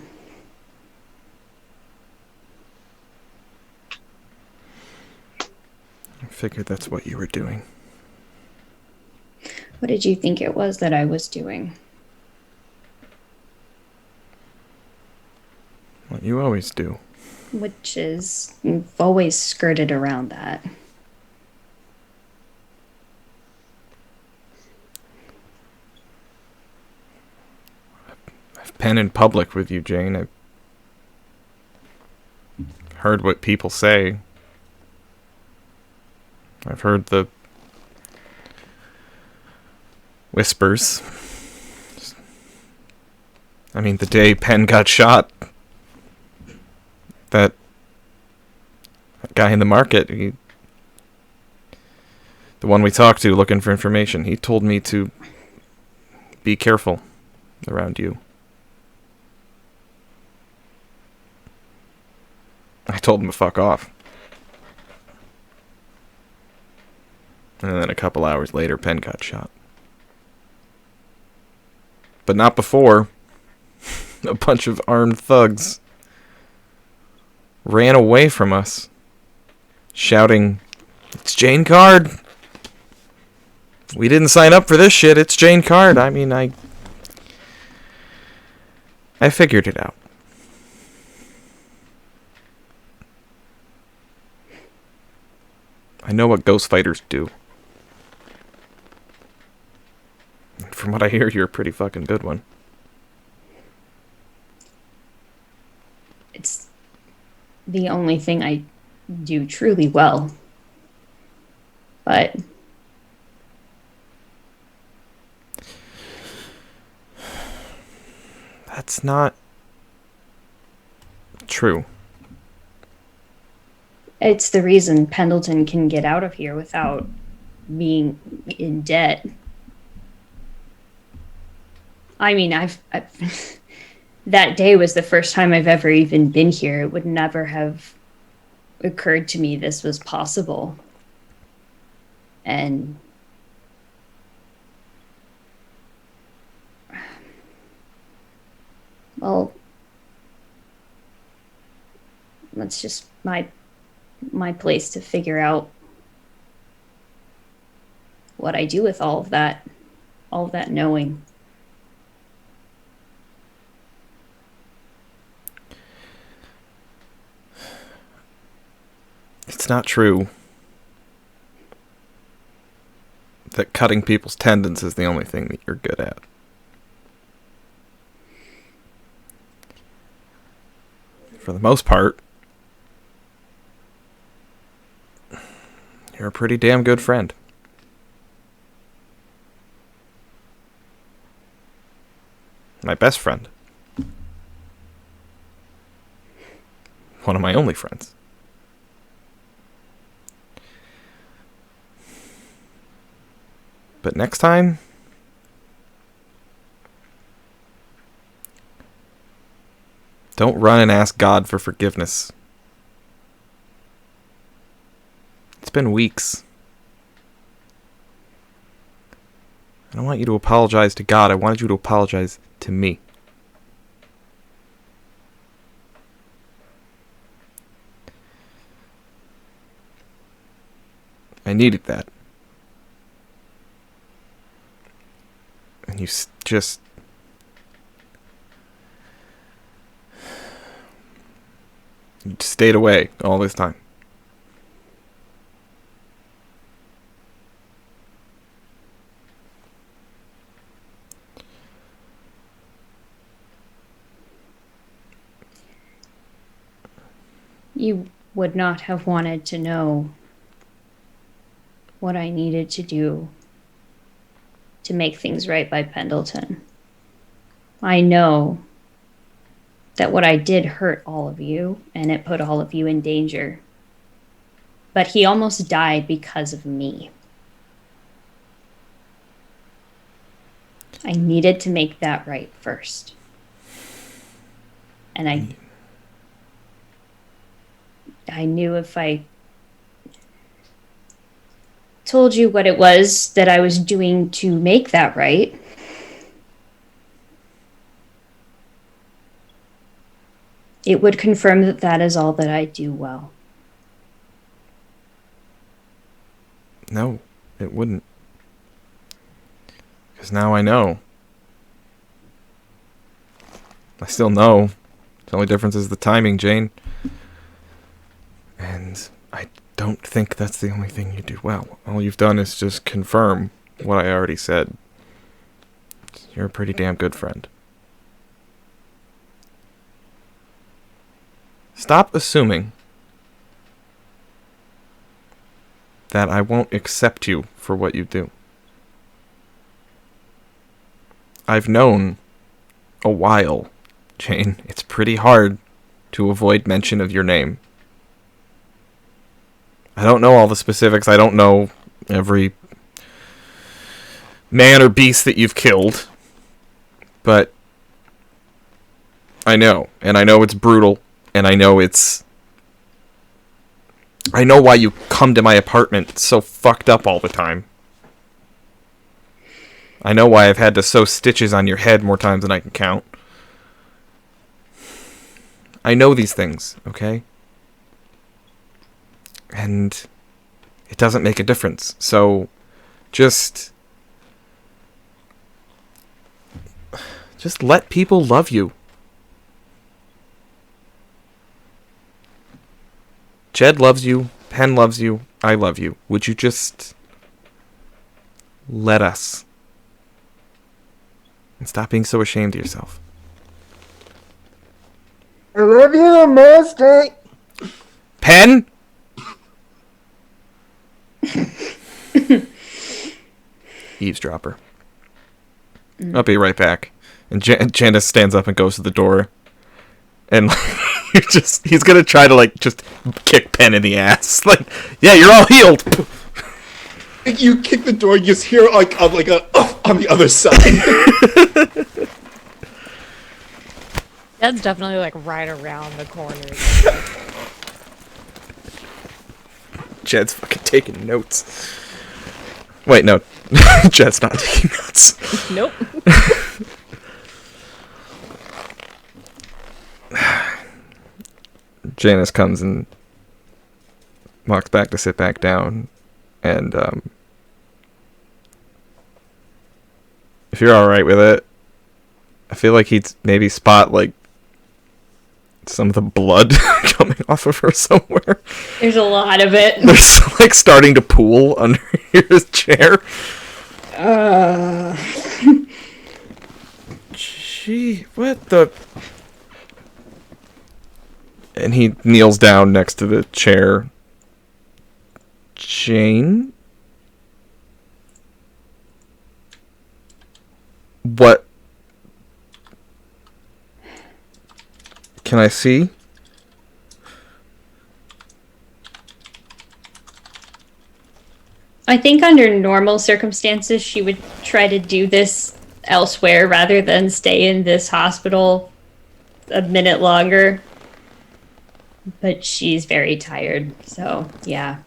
I figured that's what you were doing. What did you think it was that I was doing? What you always do. Which is, you've always skirted around that. I've been in public with you, Jane. I've heard what people say. I've heard the whispers. I mean, the day Penn got shot, that guy in the market, the one we talked to looking for information, he told me to be careful around you. I told him to fuck off. And then a couple hours later, Penn got shot. But not before a bunch of armed thugs ran away from us, shouting, "It's Jane Card! We didn't sign up for this shit, it's Jane Card!" I mean, I figured it out. I know what ghost fighters do. From what I hear, you're a pretty fucking good one. It's the only thing I do truly well. But That's not true. it's the reason Pendleton can get out of here without being in debt. I mean, I've that day was the first time I've ever even been here. It would never have occurred to me this was possible. And well, that's just my place to figure out what I do with all of that knowing. It's not true that cutting people's tendons is the only thing that you're good at. For the most part, you're a pretty damn good friend. My best friend. One of my only friends. But next time, don't run and ask God for forgiveness. It's been weeks. I don't want you to apologize to God. I wanted you to apologize to me. I needed that. And you just... You stayed away all this time. You would not have wanted to know what I needed to do to make things right by Pendleton. I know that what I did hurt all of you, and it put all of you in danger. But he almost died because of me. I needed to make that right first. And I knew if I told you what it was that I was doing to make that right, it would confirm that that is all that I do well. No, it wouldn't. Because now I know. I still know. The only difference is the timing, Jane. And I don't think that's the only thing you do well. All you've done is just confirm what I already said. You're a pretty damn good friend. Stop assuming that I won't accept you for what you do. I've known a while, Jane. It's pretty hard to avoid mention of your name. I don't know all the specifics. I don't know every man or beast that you've killed. But I know. And I know it's brutal. And I know it's... I know why you come to my apartment so fucked up all the time. I know why I've had to sew stitches on your head more times than I can count. I know these things, okay? And it doesn't make a difference. So just let people love you. Jed loves you. Pen loves you. I love you. Would you just let us? And stop being so ashamed of yourself. I love you, Master. Pen? Eavesdropper. I'll be right back. And Janus stands up and goes to the door. And he's gonna try to just kick Pen in the ass. Yeah, you're all healed. You kick the door, you just hear on the other side. Jed's definitely right around the corner. Jed's fucking taking notes. Wait, no. Jed's not taking notes. Nope. Janus comes and walks back to sit back down, and if you're alright with it, I feel like he'd maybe spot some of the blood coming off of her somewhere. There's a lot of it. There's starting to pool under his chair. Gee, what the... And he kneels down next to the chair. Jane? What? Can I see? I think under normal circumstances, she would try to do this elsewhere rather than stay in this hospital a minute longer. But she's very tired, so yeah.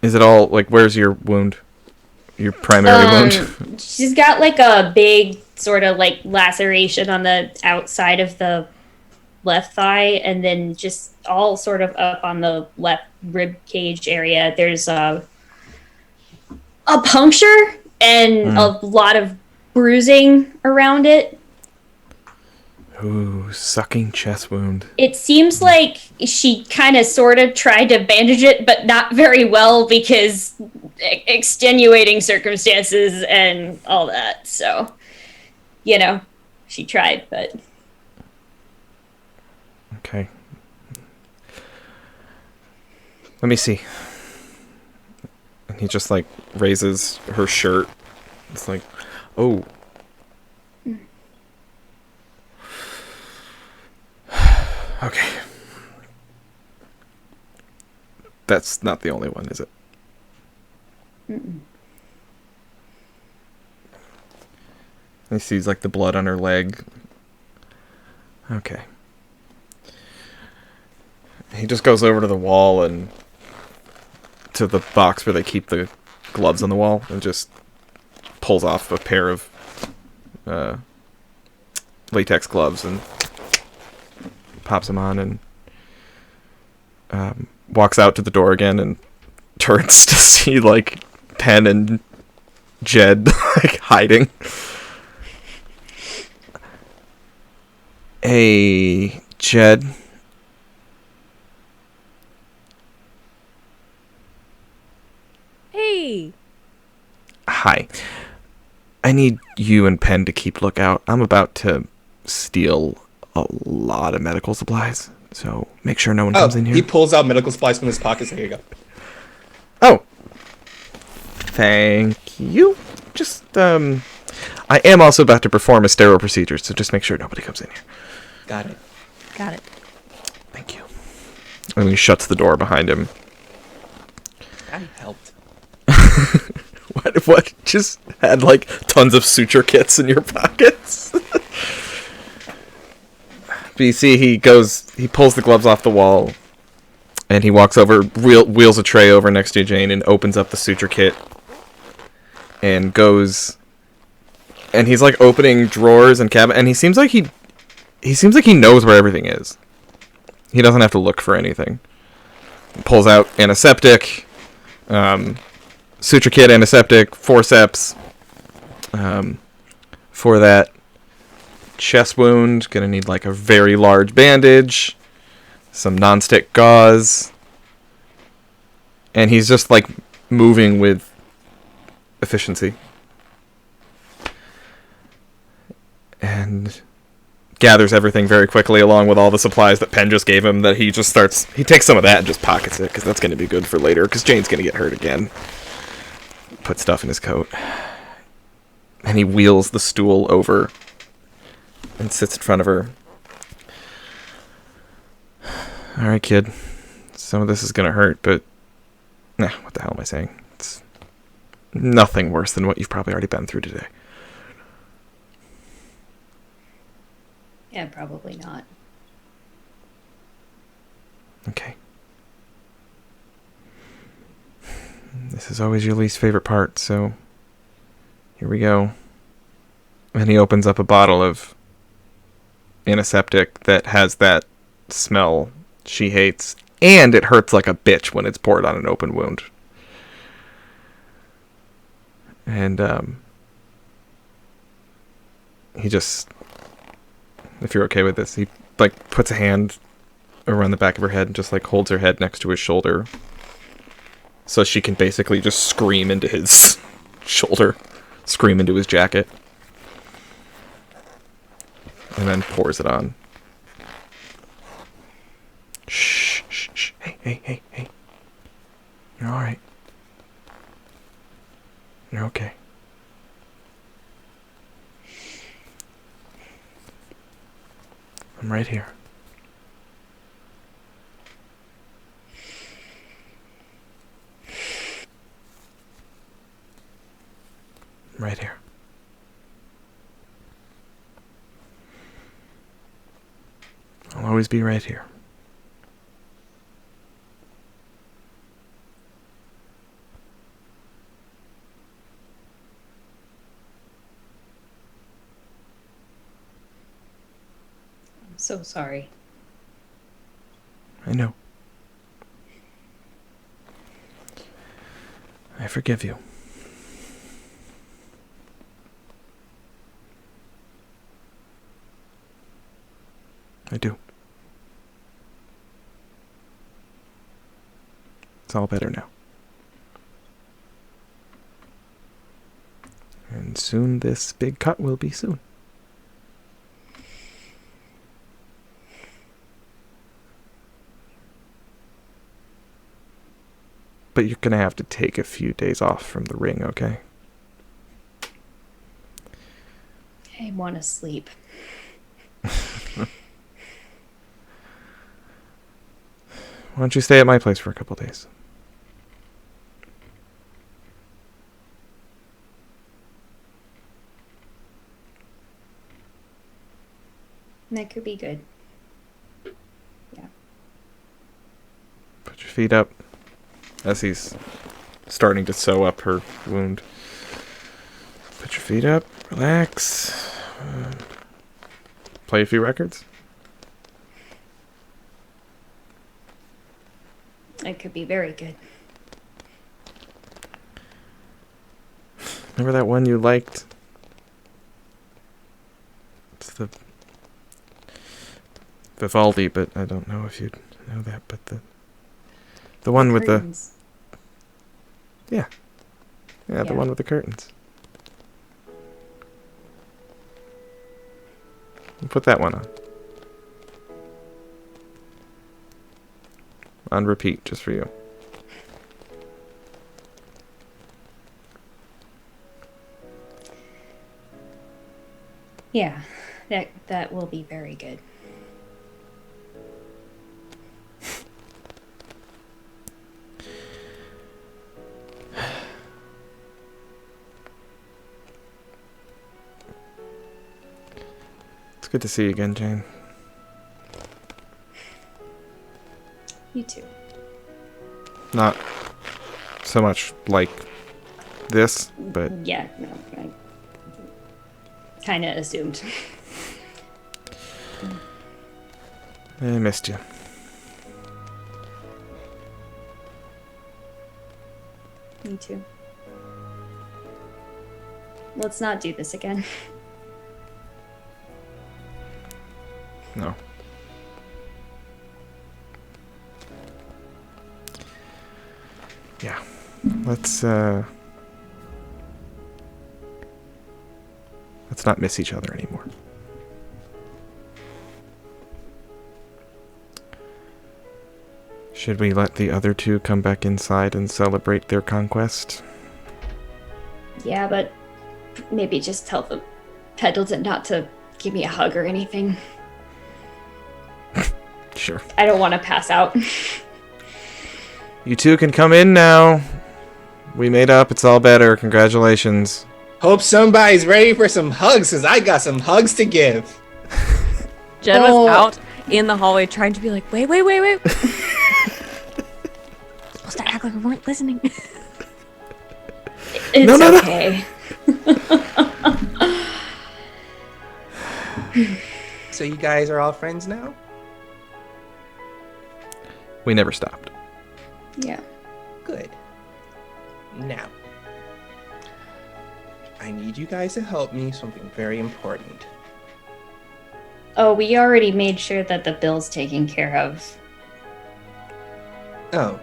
Is it all, like, where's your wound? Your primary wound? She's got like a big sort of like laceration on the outside of the left thigh, and then just all sort of up on the left rib cage area. There's a puncture and a lot of bruising around it. Ooh, sucking chest wound. It seems like she kind of sort of tried to bandage it, but not very well because extenuating circumstances and all that. So, you know, she tried, but... Okay. Let me see. And he just, like, raises her shirt. It's like, oh. Okay. That's not the only one, is it? Mm-mm. He sees, like, the blood on her leg. Okay. He just goes over to the wall and to the box where they keep the gloves on the wall and just pulls off a pair of latex gloves and pops them on and walks out to the door again and turns to see, like, Pen and Jed, like, hiding. Hey, Jed. Hey. Hi. I need you and Pen to keep lookout. I'm about to steal a lot of medical supplies, so make sure no one comes in here. He pulls out medical supplies from his pockets. Here you go. Oh. Thank you. Just, I am also about to perform a sterile procedure, so just make sure nobody comes in here. Got it. Got it. Thank you. And he shuts the door behind him. That helped. What? Just had, like, tons of suture kits in your pockets? But you see, he pulls the gloves off the wall, and he walks over, wheels a tray over next to Jane, and opens up the suture kit, and goes, and he's, like, opening drawers and cabinet, and he seems like he knows where everything is. He doesn't have to look for anything. He pulls out antiseptic, suture kit, antiseptic, forceps, for that chest wound. Gonna need, like, a very large bandage, some nonstick gauze, and he's just, like, moving with efficiency. And gathers everything very quickly along with all the supplies that Pen just gave him, that he takes some of that and just pockets it, because that's going to be good for later, because Jane's going to get hurt again. Put stuff in his coat. And he wheels the stool over and sits in front of her. Alright, kid. Some of this is going to hurt, but... Nah, what the hell am I saying? It's nothing worse than what you've probably already been through today. Yeah, probably not. Okay. This is always your least favorite part, so here we go. And he opens up a bottle of antiseptic that has that smell she hates, and it hurts like a bitch when it's poured on an open wound. And he just, if you're okay with this, he, like, puts a hand around the back of her head and just, like, holds her head next to his shoulder, so she can basically just scream into his shoulder, scream into his jacket, and then pours it on. Shh, shh, shh. Hey. You're alright. You're okay. I'm right here. I'm right here. I'll always be right here. I'm so sorry. I know. I forgive you. I do. It's all better now. And soon this big cut will be soon. But you're gonna have to take a few days off from the ring, okay? I want to sleep. Why don't you stay at my place for a couple days? That could be good. Put your feet up as he's starting to sew up her wound. Put your feet up, relax. Play a few records. It could be very good. Remember that one you liked? It's the Vivaldi, but I don't know if you'd know that, but the one with Curtains. the Yeah. one with the curtains. Put that one on. On repeat, just for you. Yeah, that will be very good. It's good to see you again, Jane. You too. Not so much like this, but Yeah, no, I kind of assumed. I missed you. Me too. Let's not do this again. No. Yeah. Let's not miss each other anymore. Should we let the other two come back inside and celebrate their conquest? Yeah, but maybe just tell the Pendleton not to give me a hug or anything. Sure. I don't want to pass out. You two can come in now. We made up. It's all better. Congratulations. Hope somebody's ready for some hugs, because I got some hugs to give. Jed was out in the hallway trying to be like, wait. Supposed to act like we weren't listening. It's okay. So you guys are all friends now? We never stopped. Yeah. Good. Now, I need you guys to help me something very important. Oh, we already made sure that the bill's taken care of. Oh,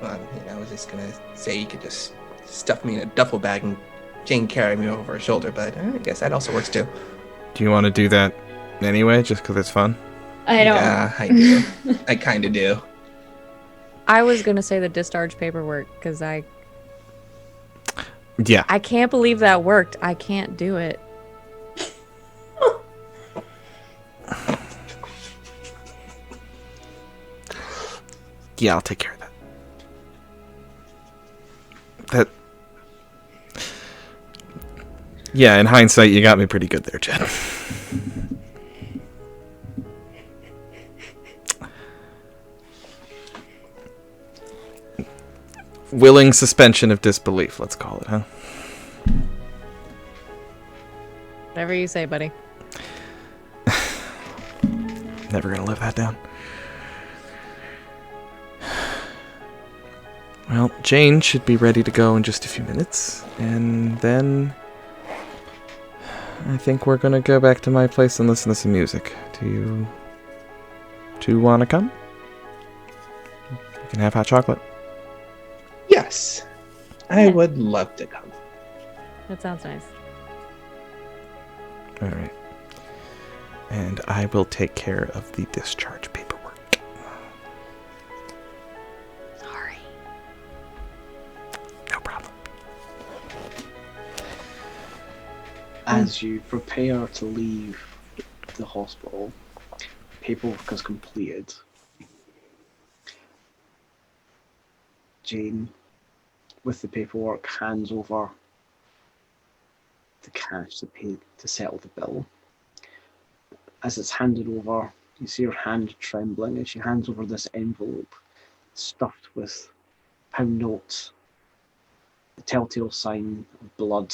well, I was just gonna say you could just stuff me in a duffel bag and Jane carry me over her shoulder, but I guess that also works too. Do you want to do that anyway, just because it's fun? I don't. Yeah, I do. I kind of do. I was gonna say the discharge paperwork because Yeah. I can't believe that worked. I can't do it. Yeah, I'll take care of that. That... Yeah, in hindsight, you got me pretty good there, Jed. Willing suspension of disbelief, let's call it, huh? Whatever you say, buddy. Never gonna live that down. Well, Jane should be ready to go in just a few minutes, and then I think we're gonna go back to my place and listen to some music. Do you two want to come? You can have hot chocolate. Yes, I would love to come. That sounds nice. All right. And I will take care of the discharge paperwork. Sorry. No problem. As you prepare to leave the hospital, paperwork is completed. Jane, with the paperwork, hands over the cash to settle the bill. As it's handed over, you see her hand trembling as she hands over this envelope stuffed with pound notes, the telltale sign of blood,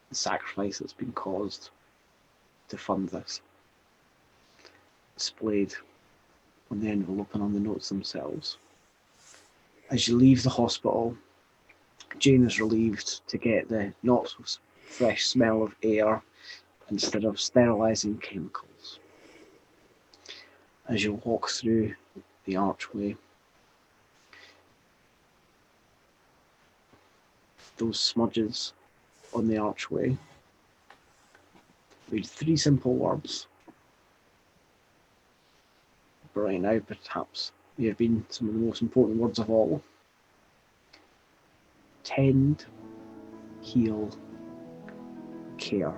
the sacrifice that's been caused to fund this, displayed on the envelope and on the notes themselves. As you leave the hospital, Jane is relieved to get the not so fresh smell of air instead of sterilising chemicals. As you walk through the archway, those smudges on the archway read 3 simple words. But right now, perhaps they have been some of the most important words of all. Tend, heal, care.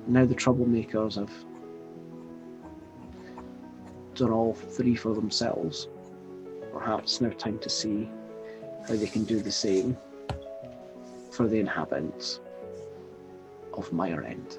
Now the Troublemakers have done all 3 for themselves. Perhaps now time to see how they can do the same for the inhabitants of Mire End.